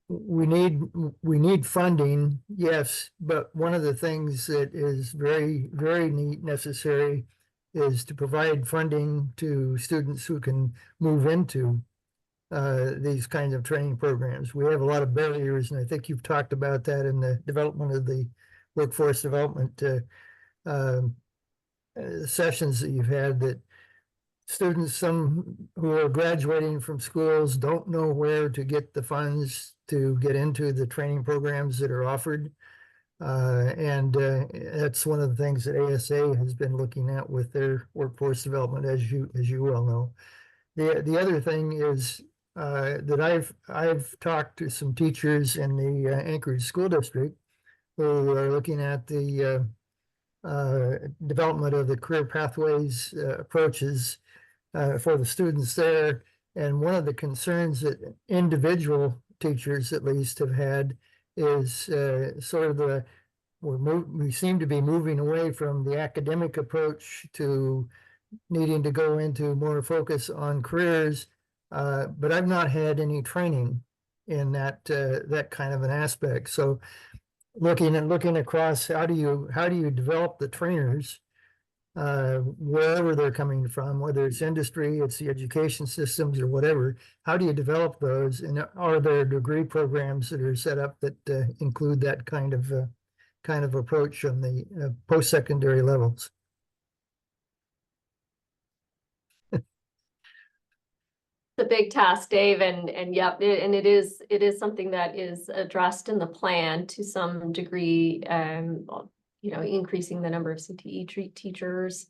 Speaker 14: we need funding, yes, but one of the things that is very, very necessary is to provide funding to students who can move into these kinds of training programs. We have a lot of barriers, and I think you've talked about that in the development of the workforce development sessions that you've had, that students, some who are graduating from schools, don't know where to get the funds to get into the training programs that are offered. And that's one of the things that ASA has been looking at with their workforce development, as you well know. The other thing is that I've talked to some teachers in the Anchorage School District who are looking at the development of the career pathways approaches for the students there. And one of the concerns that individual teachers at least have had is sort of we seem to be moving away from the academic approach to needing to go into more focus on careers. but I've not had any training in that kind of an aspect. So looking across, how do you develop the trainers wherever they're coming from, whether it's industry, it's the education systems or whatever, how do you develop those? And are there degree programs that are set up that include that kind of approach on the post-secondary levels?
Speaker 2: The big task, Dave, and yep, it is something that is addressed in the plan to some degree, increasing the number of CTE teachers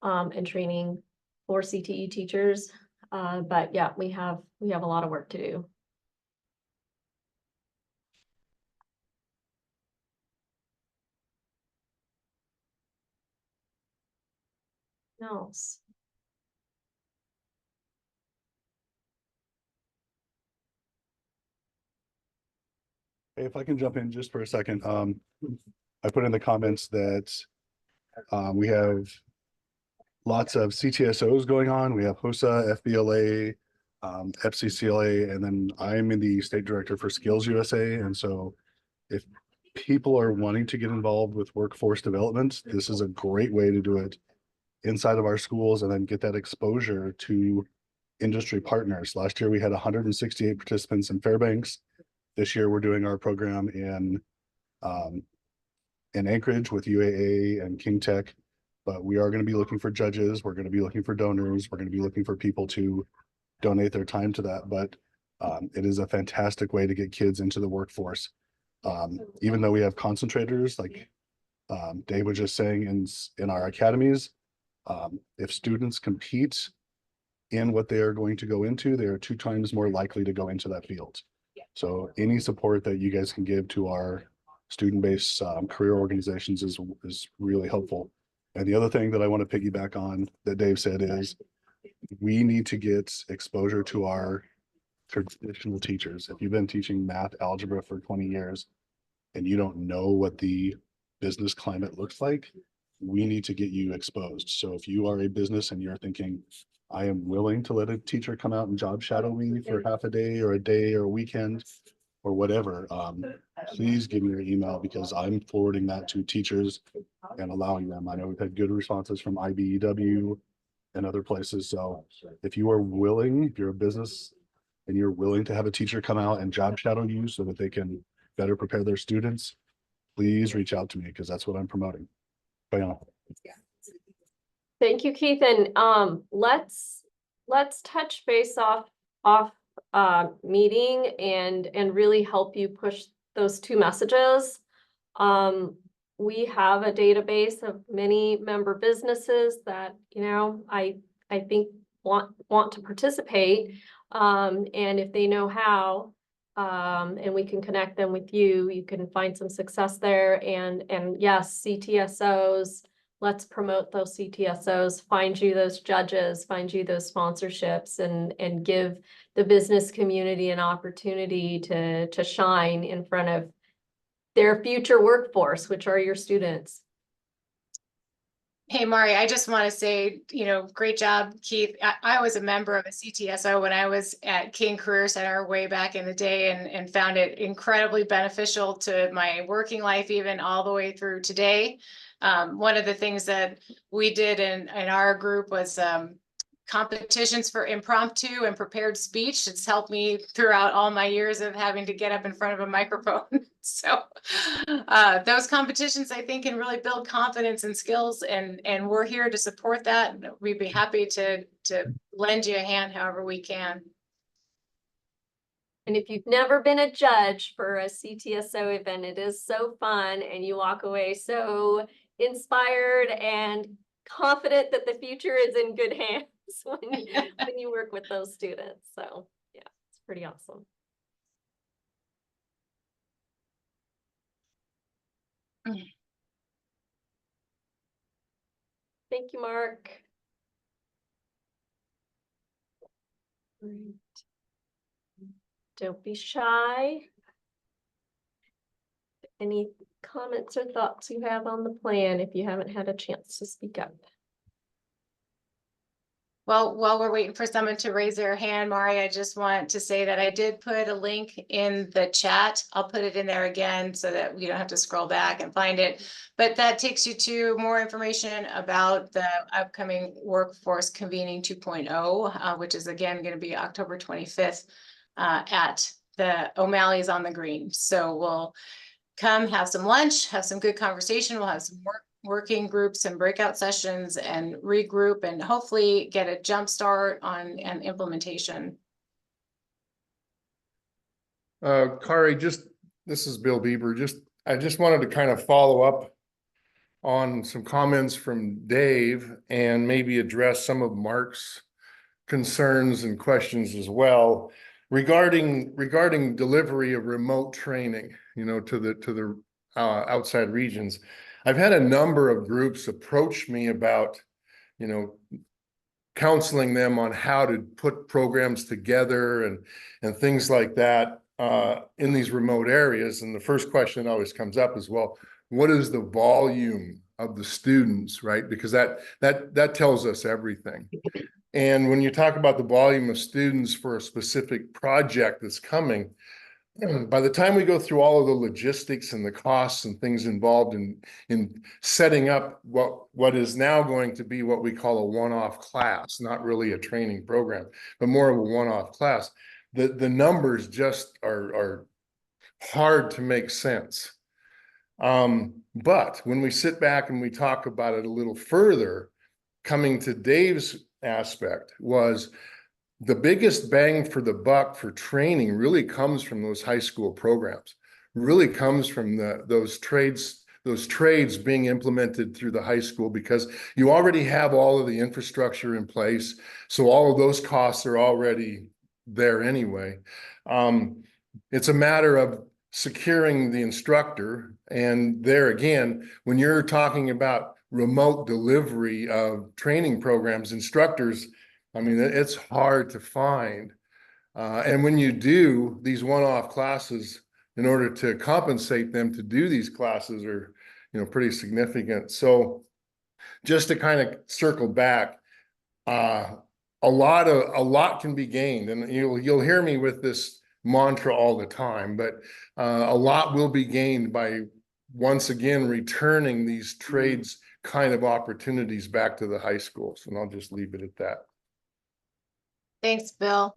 Speaker 2: and training for CTE teachers. But yeah, we have a lot of work to do. Else.
Speaker 3: Hey, if I can jump in just for a second, I put in the comments that we have lots of CTSOs going on. We have HOSA, FBLA, FCCLA, and then I'm in the state director for Skills USA. And so if people are wanting to get involved with workforce development, this is a great way to do it inside of our schools and then get that exposure to industry partners. Last year, we had 168 participants in Fairbanks. This year, we're doing our program in Anchorage with UAA and King Tech, but we are going to be looking for judges. We're going to be looking for donors. We're going to be looking for people to donate their time to that. But it is a fantastic way to get kids into the workforce. Even though we have concentrators, like Dave was just saying in our academies, if students compete in what they are going to go into, they are 2 times more likely to go into that field. So any support that you guys can give to our student-based career organizations is really helpful. And the other thing that I want to piggyback on that Dave said is we need to get exposure to our traditional teachers. If you've been teaching math, algebra for 20 years and you don't know what the business climate looks like, we need to get you exposed. So if you are a business and you're thinking, I am willing to let a teacher come out and job shadow me for half a day or a weekend or whatever, please give me your email because I'm forwarding that to teachers and allowing them. I know we've had good responses from IBEW and other places. So if you are willing, if you're a business and you're willing to have a teacher come out and job shadow you so that they can better prepare their students, please reach out to me because that's what I'm promoting. Bye.
Speaker 2: Thank you, Keith. And let's touch base off meeting and really help you push those 2 messages. We have a database of many member businesses that, I think want to participate. And if they know how, and we can connect them with you, you can find some success there. And yes, CTSOs, let's promote those CTSOs, find you those judges, find you those sponsorships, and give the business community an opportunity to shine in front of their future workforce, which are your students.
Speaker 1: Hey, Mari, I just want to say, great job, Keith. I was a member of a CTSO when I was at King Career Center way back in the day and found it incredibly beneficial to my working life, even all the way through today. One of the things that we did in our group was competitions for impromptu and prepared speech. It's helped me throughout all my years of having to get up in front of a microphone. So those competitions, I think, can really build confidence and skills, and we're here to support that. We'd be happy to lend you a hand however we can.
Speaker 2: And if you've never been a judge for a CTSO event, it is so fun, and you walk away so inspired and confident that the future is in good hands when you work with those students. So yeah, it's pretty awesome. Thank you, Mark. Great. Don't be shy. Any comments or thoughts you have on the plan if you haven't had a chance to speak up?
Speaker 1: Well, while we're waiting for someone to raise their hand, Mari, I just want to say that I did put a link in the chat. I'll put it in there again so that we don't have to scroll back and find it. But that takes you to more information about the upcoming Workforce Convening 2.0, which is again going to be October 25th at the O'Malley's on the Green. So we'll come have some lunch, have some good conversation. We'll have some working groups and breakout sessions and regroup and hopefully get a jump start on an implementation.
Speaker 15: Cari, this is Bill Bieber. I just wanted to kind of follow up on some comments from Dave and maybe address some of Mark's concerns and questions as well regarding delivery of remote training, to the outside regions. I've had a number of groups approach me about, counseling them on how to put programs together and things like that in these remote areas. And the first question that always comes up is, well, what is the volume of the students, right? Because that tells us everything. And when you talk about the volume of students for a specific project that's coming, by the time we go through all of the logistics and the costs and things involved in setting up what is now going to be what we call a one-off class, not really a training program, but more of a one-off class, the numbers just are hard to make sense. But when we sit back and we talk about it a little further, coming to Dave's aspect was the biggest bang for the buck for training really comes from those high school programs, really comes from those trades being implemented through the high school, because you already have all of the infrastructure in place. So all of those costs are already there anyway. It's a matter of securing the instructor. And there again, when you're talking about remote delivery of training programs, instructors, I mean, it's hard to find. And when you do these one-off classes, in order to compensate them to do these classes are, pretty significant. So just to kind of circle back, a lot can be gained, and you'll hear me with this mantra all the time, but a lot will be gained by once again returning these trades kind of opportunities back to the high schools. And I'll just leave it at that.
Speaker 1: Thanks, Bill.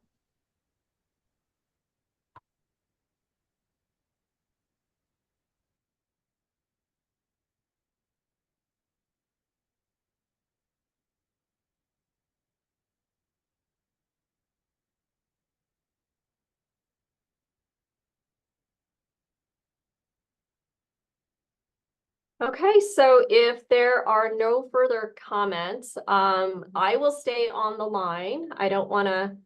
Speaker 2: Okay, so if there are no further comments, I will stay on the line. I don't want to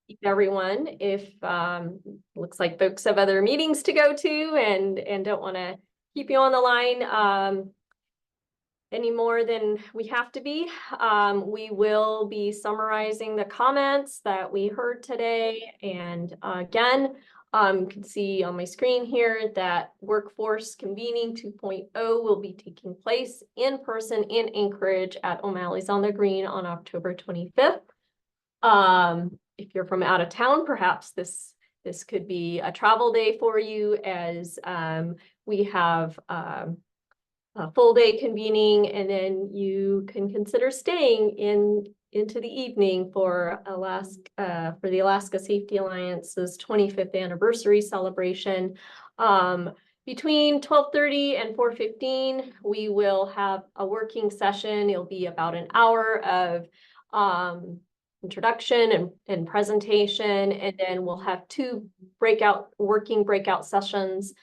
Speaker 2: keep everyone if looks like folks have other meetings to go to and don't want to keep you on the line any more than we have to be. We will be summarizing the comments that we heard today. And again, you can see on my screen here that Workforce Convening 2.0 will be taking place in person in Anchorage at O'Malley's on the Green on October 25th. If you're from out of town, perhaps this could be a travel day for you, as we have a full day convening, and then you can consider staying into the evening for the Alaska Safety Alliance's 25th anniversary celebration. Between 12:30 and 4:15, we will have a working session. It'll be about an hour of introduction and presentation, and then we'll have two working breakout sessions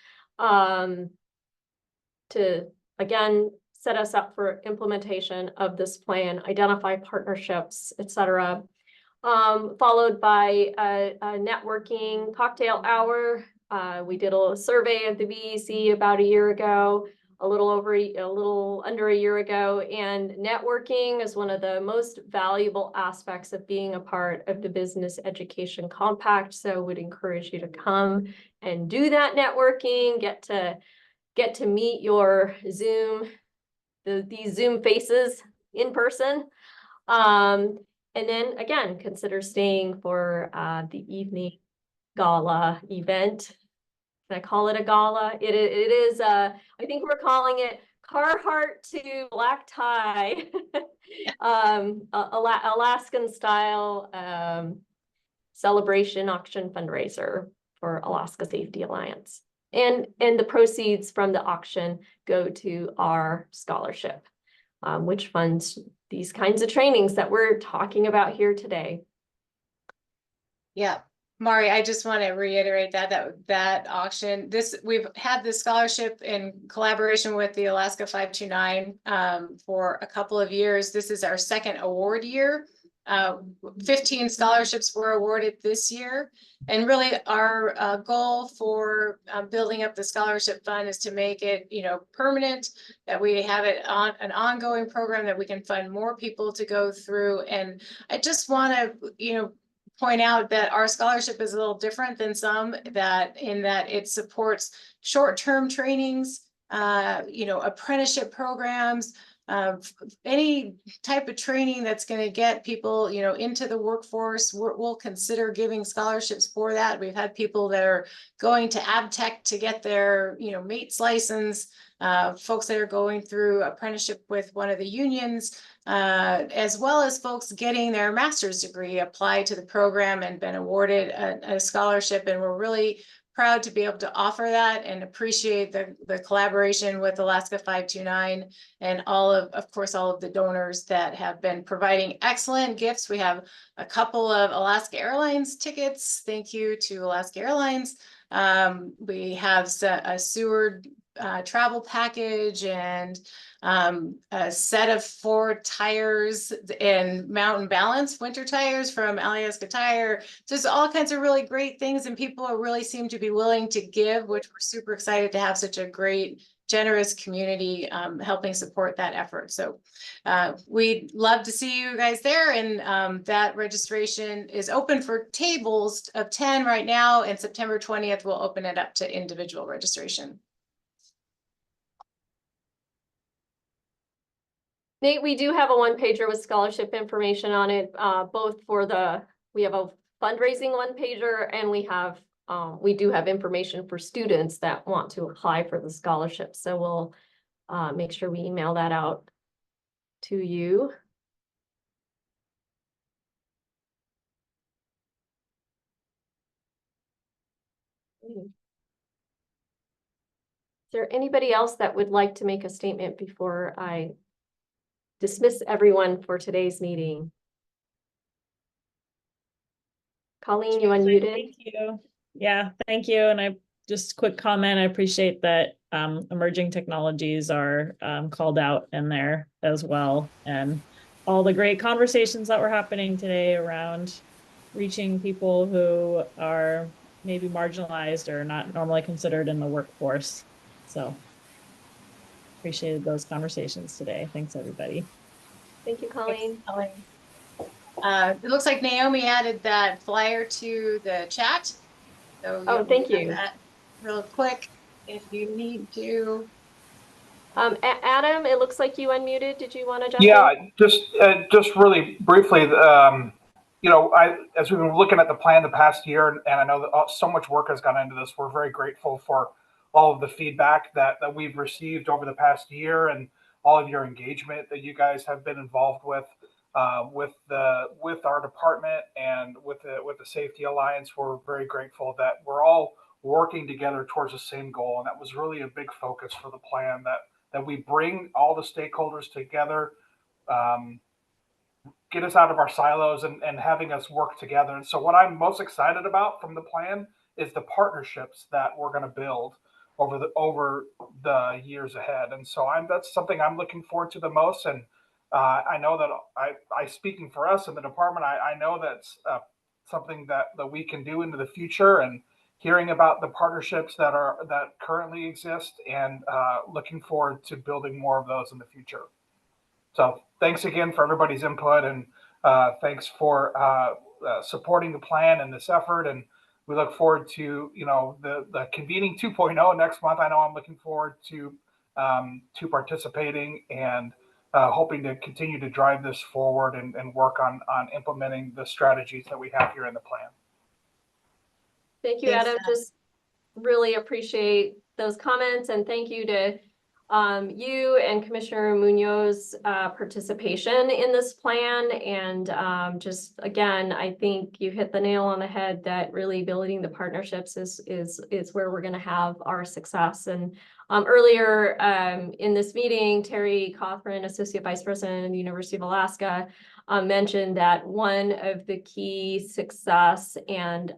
Speaker 2: to again set us up for implementation of this plan, identify partnerships, etc. Followed by a networking cocktail hour. We did a survey of the BEC about a year ago, a little under a year ago, and networking is one of the most valuable aspects of being a part of the Business Education Compact. So would encourage you to come and do that networking, get to meet your these Zoom faces in person. And then again, consider staying for the evening gala event. Can I call it a gala? It is, I think we're calling it Carhartt to black tie, Alaskan style celebration auction fundraiser for Alaska Safety Alliance. And the proceeds from the auction go to our scholarship, which funds these kinds of trainings that we're talking about here today.
Speaker 1: Yeah, Mari, I just want to reiterate that auction, we've had this scholarship in collaboration with the Alaska 529 for a couple of years. This is our second award year. 15 scholarships were awarded this year. And really our goal for building up the scholarship fund is to make it, permanent, that we have it on an ongoing program that we can fund more people to go through. And I just want to, point out that our scholarship is a little different than some, in that it supports short-term trainings, apprenticeship programs, any type of training that's going to get people, into the workforce. We'll consider giving scholarships for that. We've had people that are going to ABTech to get their, mate's license, folks that are going through apprenticeship with one of the unions, as well as folks getting their master's degree applied to the program and been awarded a scholarship. And we're really proud to be able to offer that and appreciate the collaboration with Alaska 529 and of course, all of the donors that have been providing excellent gifts. We have a couple of Alaska Airlines tickets. Thank you to Alaska Airlines. We have a Seward travel package and a set of 4 tires and Mountain Balance winter tires from Alaska Tire. Just all kinds of really great things, and people really seem to be willing to give, which we're super excited to have such a great, generous community helping support that effort. So we'd love to see you guys there, and that registration is open for tables of 10 right now, and September 20th we'll open it up to individual registration.
Speaker 2: Nate, we do have a one-pager with scholarship information on it, both we have a fundraising one-pager, and we do have information for students that want to apply for the scholarship. So we'll make sure we email that out to you. Is there anybody else that would like to make a statement before I dismiss everyone for today's meeting? Colleen, you unmuted.
Speaker 16: Thank you. Yeah, thank you. And just quick comment, I appreciate that emerging technologies are called out in there as well. And all the great conversations that were happening today around reaching people who are maybe marginalized or not normally considered in the workforce. So appreciated those conversations today. Thanks, everybody.
Speaker 2: Thank you, Colleen.
Speaker 1: It looks like Naomi added that flyer to the chat. So
Speaker 2: thank you.
Speaker 1: That real quick if you need to.
Speaker 2: Adam, it looks like you unmuted. Did you want to jump
Speaker 17: in? Just really briefly, as we've been looking at the plan the past year, and I know that so much work has gone into this, we're very grateful for all of the feedback that we've received over the past year and all of your engagement that you guys have been involved with our department and with the Safety Alliance. We're very grateful that we're all working together towards the same goal, and that was really a big focus for the plan, that we bring all the stakeholders together, get us out of our silos and having us work together. And so what I'm most excited about from the plan is the partnerships that we're going to build over the years ahead. And so that's something I'm looking forward to the most. And I know that I speaking for us in the department, I know that's something that we can do into the future, and hearing about the partnerships that currently exist, and looking forward to building more of those in the future. So thanks again for everybody's input, and thanks for supporting the plan and this effort. And we look forward to the convening 2.0 next month. I know I'm looking forward to participating and hoping to continue to drive this forward and work on implementing the strategies that we have here in the plan.
Speaker 2: Thank you, Adam. Just really appreciate those comments, and thank you to you and Commissioner Munoz's participation in this plan. And just again, I think you hit the nail on the head that really building the partnerships is where we're going to have our success. And earlier in this meeting, Terry Cothran, Associate Vice President of the University of Alaska, mentioned that one of the key success and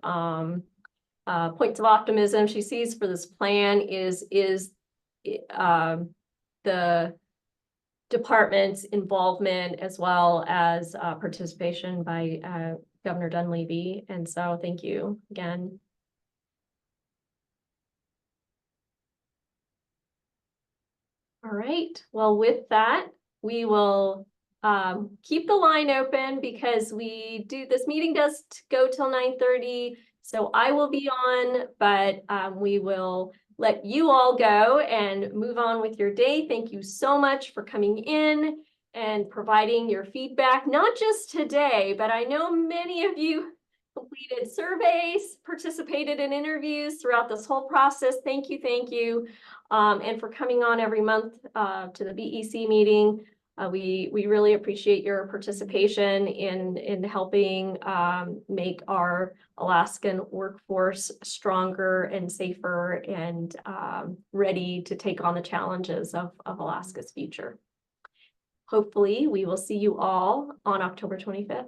Speaker 2: points of optimism she sees for this plan is the department's involvement as well as participation by Governor Dunleavy. And so thank you again. All right, well, with that, we will keep the line open because this meeting does go till 9:30. So I will be on, but we will let you all go and move on with your day. Thank you so much for coming in and providing your feedback, not just today, but I know many of you completed surveys, participated in interviews throughout this whole process. Thank you, thank you. And for coming on every month to the BEC meeting. We really appreciate your participation in helping make our Alaskan workforce stronger and safer and ready to take on the challenges of Alaska's future. Hopefully, we will see you all on October 25th.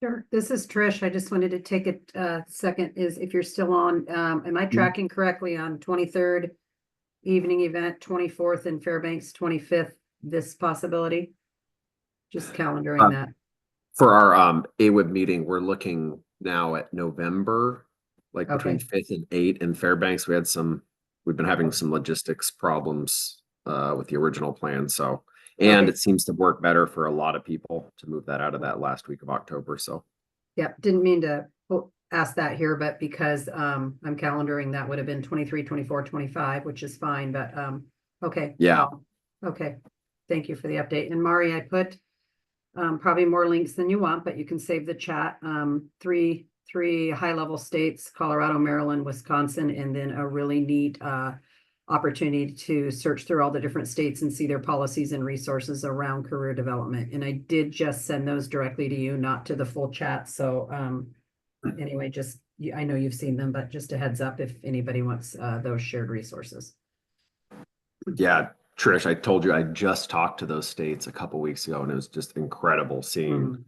Speaker 10: Sure. This is Trish. I just wanted to take a second, is if you're still on, am I tracking correctly on 23rd evening event, 24th in Fairbanks, 25th, this possibility? Just calendaring that.
Speaker 6: For our AWIB meeting, we're looking now at November, like between
Speaker 10: Okay.
Speaker 6: 5th and 8th in Fairbanks. We've been having some logistics problems with the original plan. So, and
Speaker 10: Okay.
Speaker 6: it seems to work better for a lot of people to move that out of that last week of October. So,
Speaker 10: Yep, didn't mean to ask that here, but because I'm calendaring, that would have been 23, 24, 25, which is fine, but okay.
Speaker 6: yeah.
Speaker 10: Okay, thank you for the update. And Mari, I put probably more links than you want, but you can save the chat. Three high-level states, Colorado, Maryland, Wisconsin, and then a really neat opportunity to search through all the different states and see their policies and resources around career development. And I did just send those directly to you, not to the full chat. So anyway, I know you've seen them, but just a heads up if anybody wants those shared resources.
Speaker 6: Yeah, Trish, I told you I just talked to those states a couple weeks ago, and it was just incredible seeing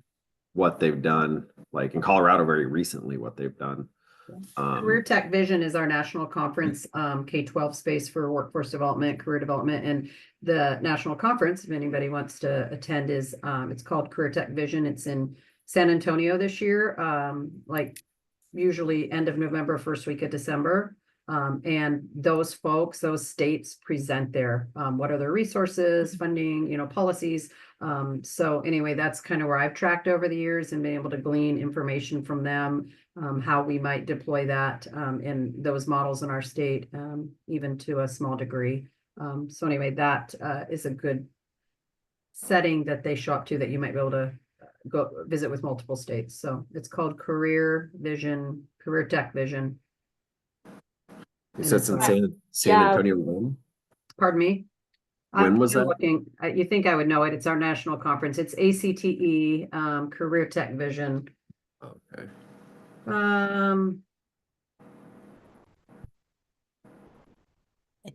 Speaker 6: what they've done, like in Colorado very recently, what they've done.
Speaker 10: Career Tech Vision is our national conference, K-12 space for workforce development, career development, and the national conference, if anybody wants to attend, is it's called Career Tech Vision. It's in San Antonio this year, like usually end of November, first week of December. And those folks, those states present there. What are their resources, funding, policies. So anyway, that's kind of where I've tracked over the years and been able to glean information from them, how we might deploy that in those models in our state, even to a small degree. So anyway, that is a good setting that they show up to that you might be able to go visit with multiple states. So it's called Career Tech Vision.
Speaker 6: You said it's in San Antonio. When?
Speaker 10: Pardon me?
Speaker 6: When was that?
Speaker 10: Looking, you think I would know it. It's our national conference. It's ACTE, Career Tech Vision.
Speaker 6: Okay.
Speaker 18: I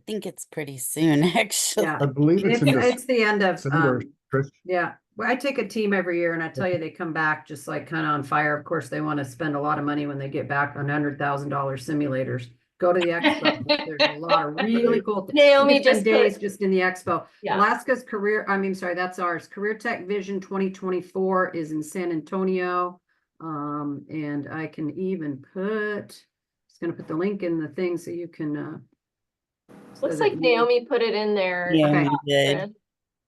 Speaker 18: think it's pretty soon, actually.
Speaker 10: Yeah,
Speaker 3: I believe
Speaker 10: it's the end of
Speaker 3: Trish.
Speaker 10: yeah. Well, I take a team every year, and I tell you, they come back just like kind of on fire. Of course, they want to spend a lot of money when they get back on $100,000 simulators. Go to the expo. There's a lot of really cool things.
Speaker 2: Naomi just
Speaker 10: days just in the expo.
Speaker 2: Yeah.
Speaker 10: Alaska's that's ours. Career Tech Vision 2024 is in San Antonio. And I can even just gonna put the link in the thing so you can
Speaker 2: Looks like Naomi put it in there.
Speaker 18: Yeah,
Speaker 10: Okay.
Speaker 18: we did.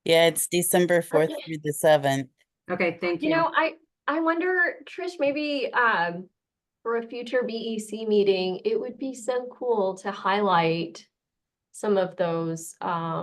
Speaker 18: Yeah, it's December 4th through the 7th.
Speaker 10: Okay, thank you.
Speaker 2: I I wonder, Trish, maybe for a future BEC meeting, it would be so cool to highlight some of those plans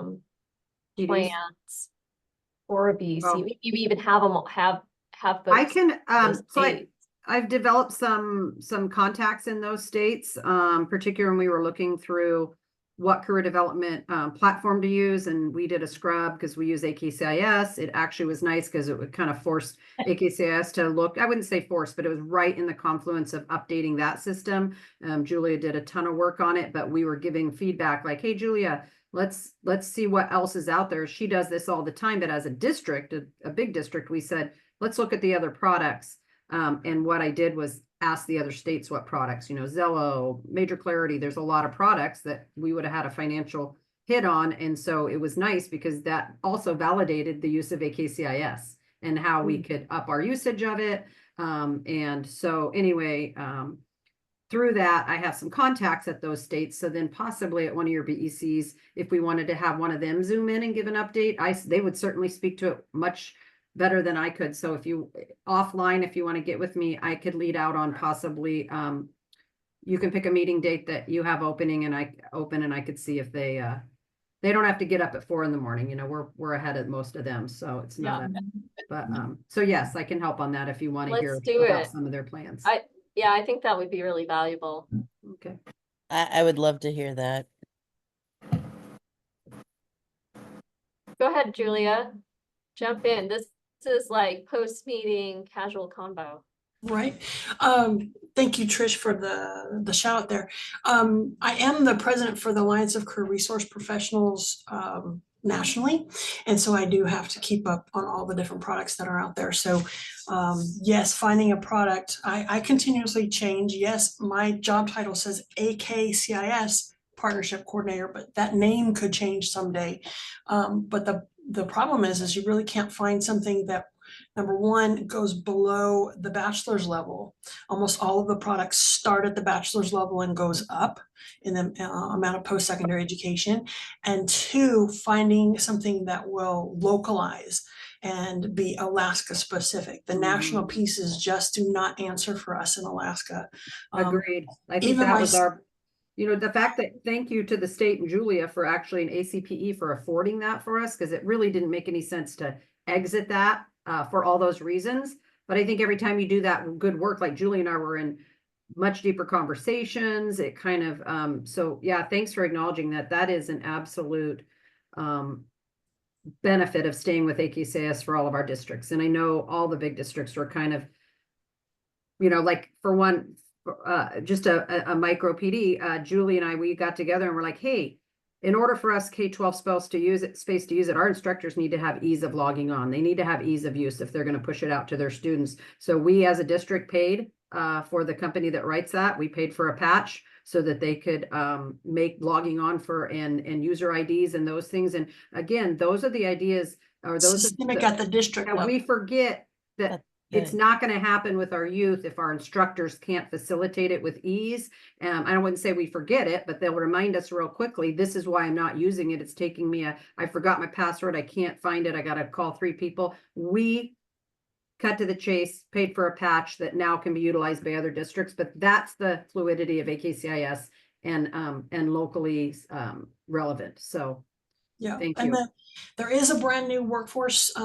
Speaker 2: for a BEC.
Speaker 10: Well,
Speaker 2: Maybe even have them have
Speaker 10: I
Speaker 2: folks
Speaker 10: can,
Speaker 2: in those
Speaker 10: so
Speaker 2: states.
Speaker 10: I've developed some contacts in those states, particularly when we were looking through what career development platform to use, and we did a scrub because we use AKCIS. It actually was nice because it would kind of force AKCIS to look, I wouldn't say force, but it was right in the confluence of updating that system. Julia did a ton of work on it, but we were giving feedback like, hey, Julia, let's see what else is out there. She does this all the time, but as a district, a big district, we said, let's look at the other products. And what I did was ask the other states what products, Zello, Major Clarity, there's a lot of products that we would have had a financial hit on. And so it was nice because that also validated the use of AKCIS and how we could up our usage of it. And so anyway, through that, I have some contacts at those states. So then possibly at one of your BECs, if we wanted to have one of them zoom in and give an update, they would certainly speak to it much better than I could. So if you offline, if you want to get with me, I could lead out on possibly, you can pick a meeting date that you have opening and I could see if they don't have to get up at 4 a.m. We're ahead of most of them. So it's not, so yes, I can help on that if you want to hear about some of their plans.
Speaker 2: I think that would be really valuable.
Speaker 10: Okay.
Speaker 18: I would love to hear that.
Speaker 2: Go ahead, Julia. Jump in. This is like post-meeting casual convo.
Speaker 19: Right. Thank you, Trish, for the shout out there. I am the president for the Alliance of Career Resource Professionals nationally. And so I do have to keep up on all the different products that are out there. So yes, finding a product, I continuously change. Yes, my job title says AKCIS Partnership Coordinator, but that name could change someday. But the problem is you really can't find something that, number one, goes below the bachelor's level. Almost all of the products start at the bachelor's level and goes up in the amount of post-secondary education. And two, finding something that will localize and be Alaska specific. The national pieces just do not answer for us in Alaska.
Speaker 10: Agreed. I think that was our, the fact that, thank you to the state and Julia for actually an ACPE for affording that for us, because it really didn't make any sense to exit that for all those reasons. But I think every time you do that good work, like Julie and I were in much deeper conversations, it kind of, so yeah, thanks for acknowledging that. That is an absolute benefit of staying with AKCIS for all of our districts. And I know all the big districts were kind of, like for one, just a micro PD, Julie and I, we got together and we're like, hey, in order for us K-12 space to use it, our instructors need to have ease of logging on. They need to have ease of use if they're going to push it out to their students. So we as a district paid for the company that writes that. We paid for a patch so that they could make logging on for and user IDs and those things. And again, those are the ideas, or those
Speaker 19: systemic at the district level.
Speaker 10: We forget that it's not going to happen with our youth if our instructors can't facilitate it with ease. I wouldn't say we forget it, but they'll remind us real quickly, this is why I'm not using it. It's taking me I forgot my password. I can't find it. I got to call 3 people. We cut to the chase, paid for a patch that now can be utilized by other districts, but that's the fluidity of AKCIS and locally relevant. So
Speaker 19: yeah,
Speaker 10: thank
Speaker 19: and
Speaker 10: you.
Speaker 19: then there is a brand new work-based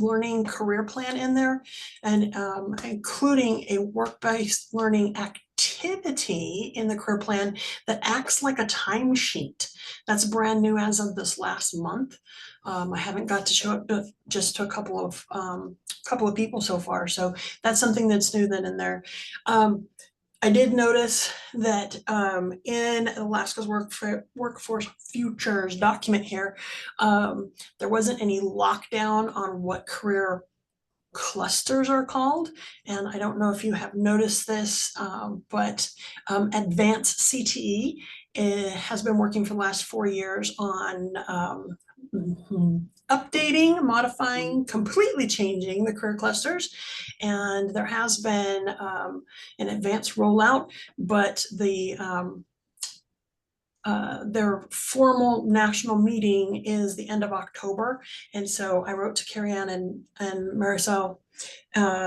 Speaker 19: learning career plan in there, and including a work-based learning activity in the career plan that acts like a timesheet. That's brand new as of this last month. I haven't got to show it just to a couple of people so far, so that's something that's new then in there. I did notice that in Alaska's Workforce Futures document here, there wasn't any lockdown on what career clusters are called. And I don't know if you have noticed this, but Advanced CTE has been working for the last 4 years on updating, modifying, completely changing the career clusters. And there has been an advanced rollout, but the their formal national meeting is the end of October. And so I wrote to Cari-Ann and Marisol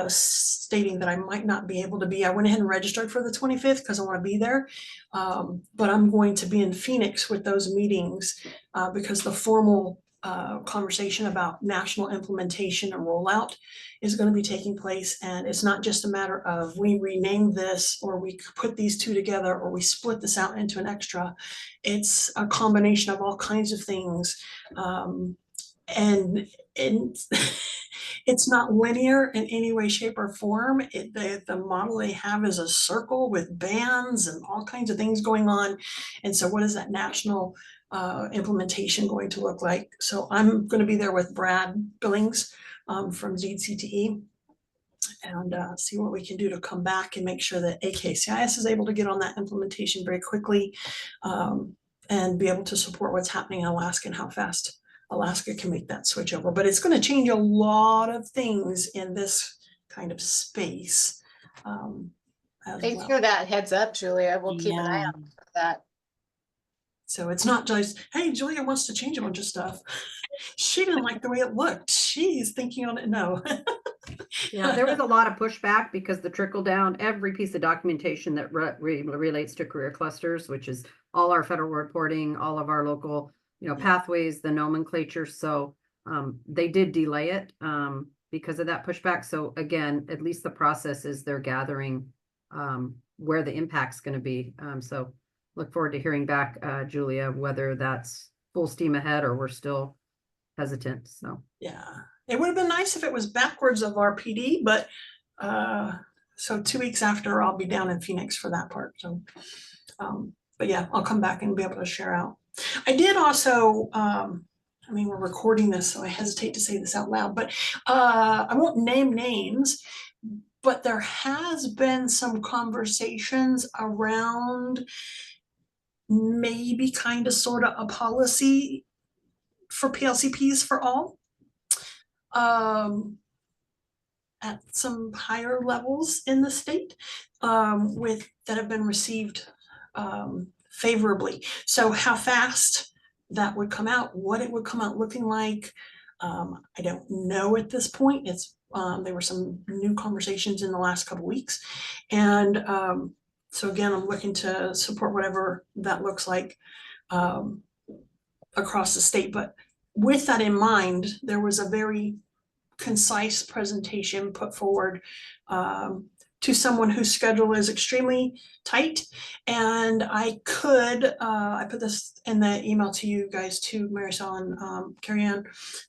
Speaker 19: stating that I might not be able to be. I went ahead and registered for the 25th because I want to be there. But I'm going to be in Phoenix with those meetings because the formal conversation about national implementation and rollout is going to be taking place. And it's not just a matter of we rename this or we put these two together or we split this out into an extra. It's a combination of all kinds of things. And it's not linear in any way, shape, or form. The model they have is a circle with bands and all kinds of things going on. And so what is that national implementation going to look like? So I'm going to be there with Brad Billings from ZCTE and see what we can do to come back and make sure that AKCIS is able to get on that implementation very quickly and be able to support what's happening in Alaska and how fast Alaska can make that switch over. But it's going to change a lot of things in this kind of space.
Speaker 1: Thanks for that heads up, Julia. We'll keep an eye out for that.
Speaker 19: So it's not just, hey, Julia wants to change a bunch of stuff. She didn't like the way it looked. She's thinking on it. No.
Speaker 10: Yeah, there was a lot of pushback because the trickle down, every piece of documentation that relates to career clusters, which is all our federal reporting, all of our local, pathways, the nomenclature. So they did delay it because of that pushback. So again, at least the process is they're gathering where the impact's going to be. So look forward to hearing back, Julia, whether that's full steam ahead or we're still hesitant. So
Speaker 19: yeah, it would have been nice if it was backwards of our PD, but so 2 weeks after I'll be down in Phoenix for that part. So but yeah, I'll come back and be able to share out. I did also I mean, we're recording this, so I hesitate to say this out loud, but I won't name names, but there has been some conversations around maybe kind of sort of a policy for PLCPs for all at some higher levels in the state that have been received favorably. So how fast that would come out, what it would come out looking like, I don't know at this point. It's there were some new conversations in the last couple weeks, and so again, I'm looking to support whatever that looks like across the state. But with that in mind, there was a very concise presentation put forward to someone whose schedule is extremely tight. And I put this in the email to you guys too, Marisol and Cari-Ann,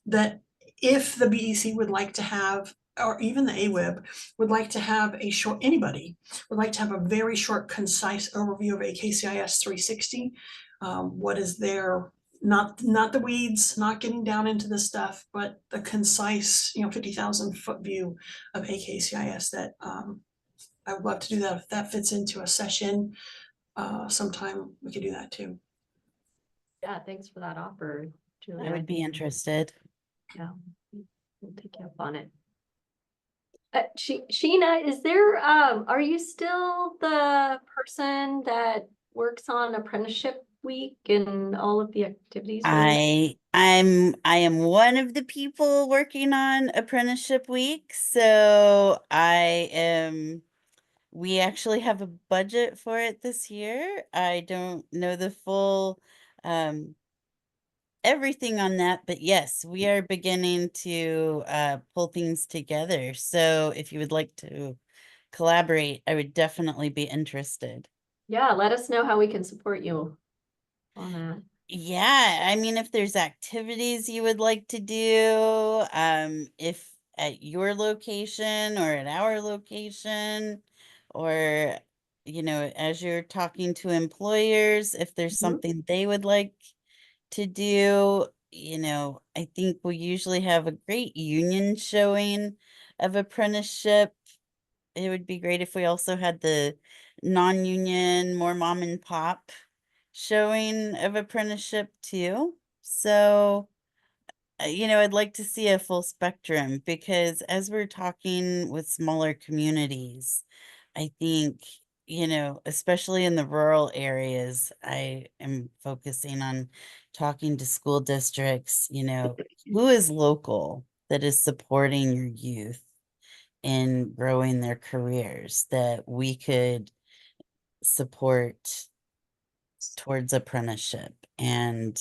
Speaker 19: that if the BEC would like to have, or even the AWIB would like to have anybody would like to have a very short, concise overview of AKCIS 360. What is their, not the weeds, not getting down into the stuff, but the concise, 50,000 foot view of AKCIS that I would love to do that. If that fits into a session sometime, we could do that too.
Speaker 2: Yeah, thanks for that offer, Julia.
Speaker 18: I would be interested.
Speaker 2: Yeah, we'll take you up on it. Sheena, is there, are you still the person that works on apprenticeship week and all of the activities?
Speaker 18: I am one of the people working on apprenticeship week. So we actually have a budget for it this year. I don't know the full everything on that, but yes, we are beginning to pull things together. So if you would like to collaborate, I would definitely be interested.
Speaker 2: Yeah, let us know how we can support you on that.
Speaker 18: Yeah, I mean, if there's activities you would like to do, if at your location or at our location, or, as you're talking to employers, if there's something they would like to do, I think we usually have a great union showing of apprenticeship. It would be great if we also had the non-union, more mom and pop showing of apprenticeship too. So, I'd like to see a full spectrum because as we're talking with smaller communities, I think you know, especially in the rural areas, I am focusing on talking to school districts, you know, who is local that is supporting your youth in growing their careers that we could support towards apprenticeship, and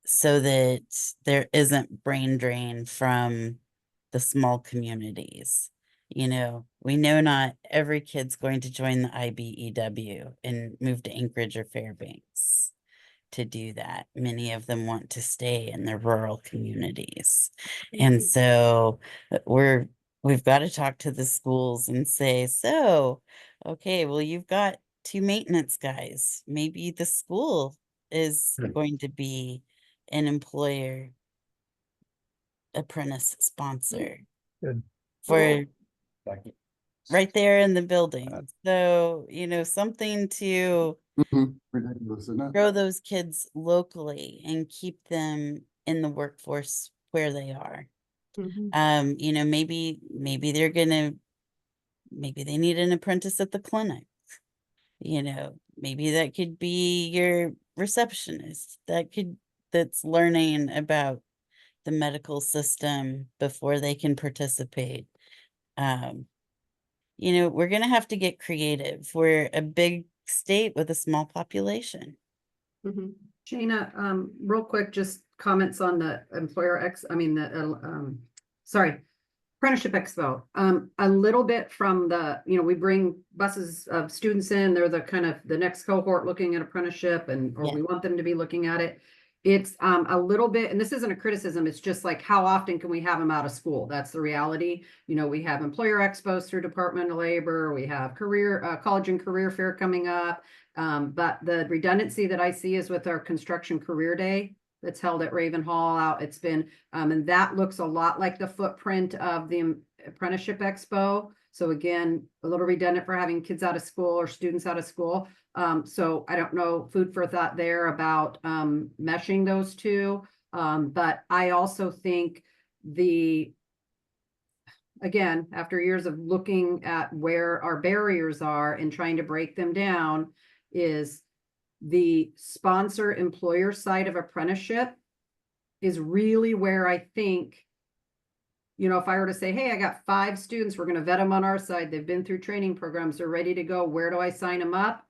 Speaker 18: so that there isn't brain drain from the small communities. You know, we know not every kid's going to join the IBEW and move to Anchorage or Fairbanks to do that. Many of them want to stay in their rural communities. And so we've got to talk to the schools and say, so, okay, well, you've got 2 maintenance guys. Maybe the school is going to be an employer apprentice sponsor
Speaker 14: Good.
Speaker 18: for right there in the building. So, you know, something to
Speaker 3: Ridiculous, isn't it?
Speaker 18: grow those kids locally and keep them in the workforce where they are. You know, maybe they need an apprentice at the clinic. You know, maybe that could be your receptionist that's learning about the medical system before they can participate. You know, we're going to have to get creative. We're a big state with a small population.
Speaker 10: Shayna, real quick, just comments on the Apprenticeship Expo. A little bit from we bring buses of students in, they're the kind of the next cohort looking at apprenticeship or we want them to be looking at it. It's a little bit, and this isn't a criticism, it's just like, how often can we have them out of school? That's the reality. You know, we have employer expos through Department of Labor, we have college and career fair coming up. But the redundancy that I see is with our construction career day that's held at Raven Hall out. It's been, and that looks a lot like the footprint of the Apprenticeship Expo. So again, a little redundant for having kids out of school or students out of school. So I don't know, food for thought there about meshing those two. But I also think again, after years of looking at where our barriers are and trying to break them down, is the sponsor employer side of apprenticeship is really where I think, you know, if I were to say, hey, I got 5 students, we're going to vet them on our side. They've been through training programs. They're ready to go. Where do I sign them up?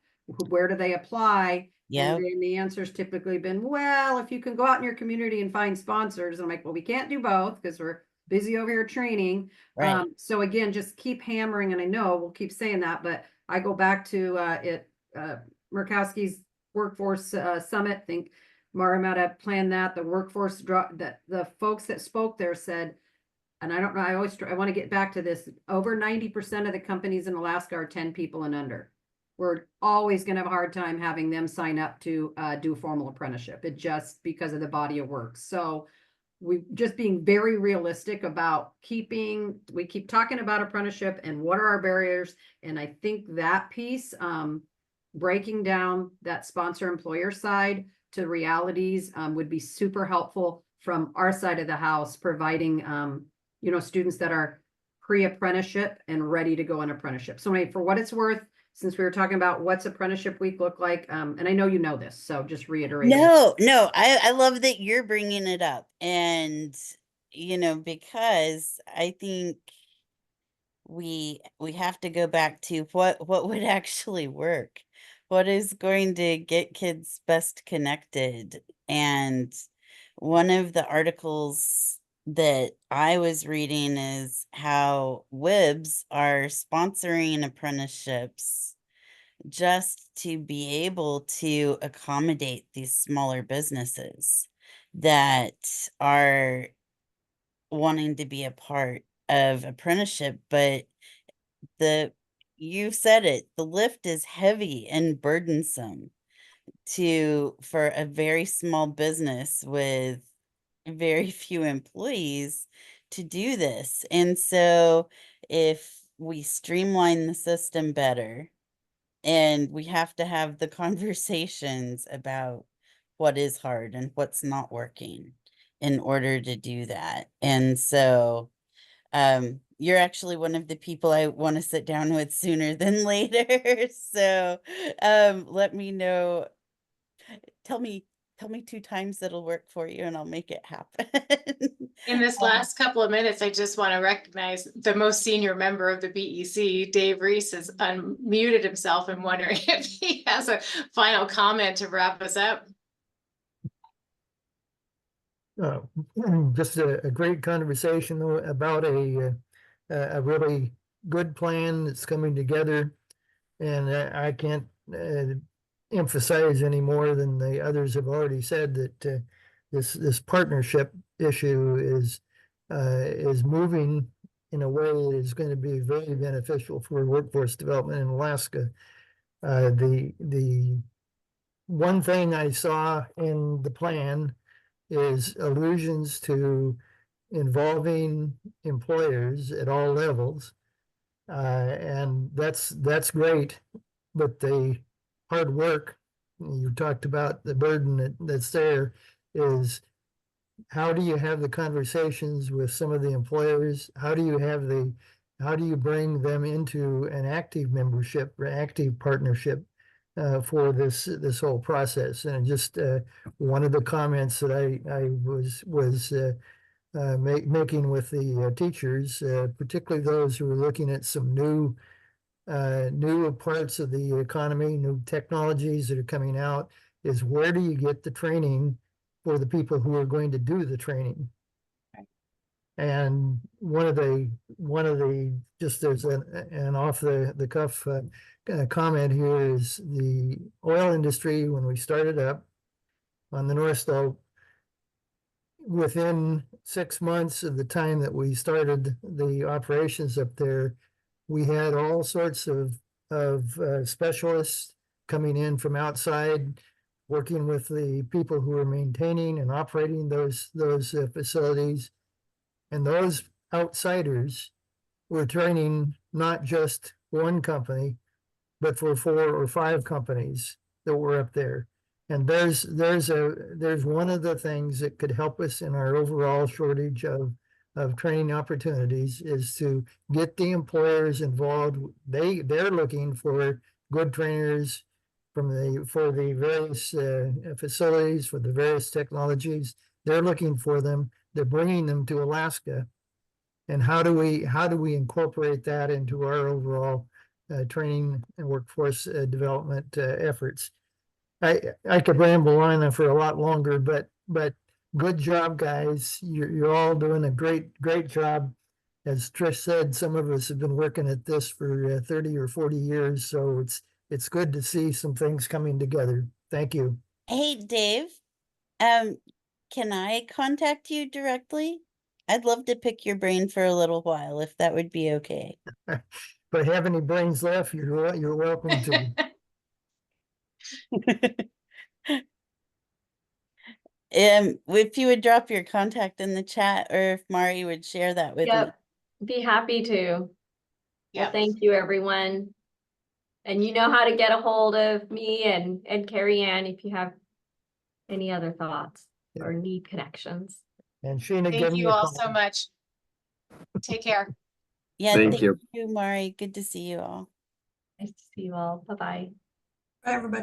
Speaker 10: Where do they apply?
Speaker 18: Yeah.
Speaker 10: And then the answer's typically been, well, if you can go out in your community and find sponsors. And I'm like, well, we can't do both because we're busy over here training.
Speaker 18: Right.
Speaker 10: So again, just keep hammering. And I know we'll keep saying that, but I go back to Murkowski's Workforce Summit. I think Mara might have planned that. The workforce that the folks that spoke there said, and I don't know, I want to get back to this. Over 90% of the companies in Alaska are 10 people and under. We're always going to have a hard time having them sign up to do formal apprenticeship. It just because of the body of work. So we just being very realistic about we keep talking about apprenticeship and what are our barriers. And I think that piece, breaking down that sponsor employer side to realities would be super helpful from our side of the house, providing, you know, students that are pre-apprenticeship and ready to go on apprenticeship. So anyway, for what it's worth, since we were talking about what's apprenticeship week look like, and I know you know this, so just reiterating.
Speaker 18: No, I love that you're bringing it up. And, you know, because I think we have to go back to what would actually work. What is going to get kids best connected? And one of the articles that I was reading is how WIBs are sponsoring apprenticeships just to be able to accommodate these smaller businesses that are wanting to be a part of apprenticeship. But you said it, the lift is heavy and burdensome for a very small business with very few employees to do this. And so if we streamline the system better, and we have to have the conversations about what is hard and what's not working in order to do that. And so, you're actually one of the people I want to sit down with sooner than later. So let me know. Tell me 2 times that'll work for you and I'll make it happen.
Speaker 1: In this last couple of minutes, I just want to recognize the most senior member of the BEC, Dave Reese, has unmuted himself and wondering if he has a final comment to wrap us up.
Speaker 14: Just a great conversation about a really good plan that's coming together. And I can't emphasize any more than the others have already said that this partnership issue is moving in a way that is going to be very beneficial for workforce development in Alaska. The one thing I saw in the plan is allusions to involving employers at all levels. And that's great, but the hard work, you talked about the burden that's there, is how do you have the conversations with some of the employers? How do you bring them into an active membership or active partnership for this whole process? And just one of the comments that I was making with the teachers, particularly those who are looking at some new parts of the economy, new technologies that are coming out, is where do you get the training for the people who are going to do the training? And one of the just there's an off the cuff comment here is the oil industry. When we started up on the North Slope, within 6 months of the time that we started the operations up there, we had all sorts of specialists coming in from outside, working with the people who are maintaining and operating those facilities. And those outsiders were training not just one company, but for 4 or 5 companies that were up there. And there's one of the things that could help us in our overall shortage of training opportunities is to get the employers involved. They're looking for good trainers for the various facilities, for the various technologies. They're looking for them. They're bringing them to Alaska. And how do we incorporate that into our overall training and workforce development efforts? I could ramble on for a lot longer, but good job, guys. You're all doing a great job. As Trish said, some of us have been working at this for 30 or 40 years, so it's good to see some things coming together. Thank you.
Speaker 18: Hey, Dave, can I contact you directly? I'd love to pick your brain for a little while, if that would be okay.
Speaker 14: If I have any brains left, you're welcome to.
Speaker 18: If you would drop your contact in the chat, or if Mari would share that with me.
Speaker 2: Yep, be happy to.
Speaker 1: Yeah.
Speaker 2: Well, thank you, everyone. And you know how to get a hold of me and Cari-Ann if you have any other thoughts or need connections.
Speaker 14: And Sheena,
Speaker 1: Thank you all so much. Take care.
Speaker 18: Yeah,
Speaker 6: Thank
Speaker 18: thank
Speaker 6: you.
Speaker 18: you, Mari. Good to see you all.
Speaker 2: Nice to see you all. Bye-bye.
Speaker 19: Bye, everybody.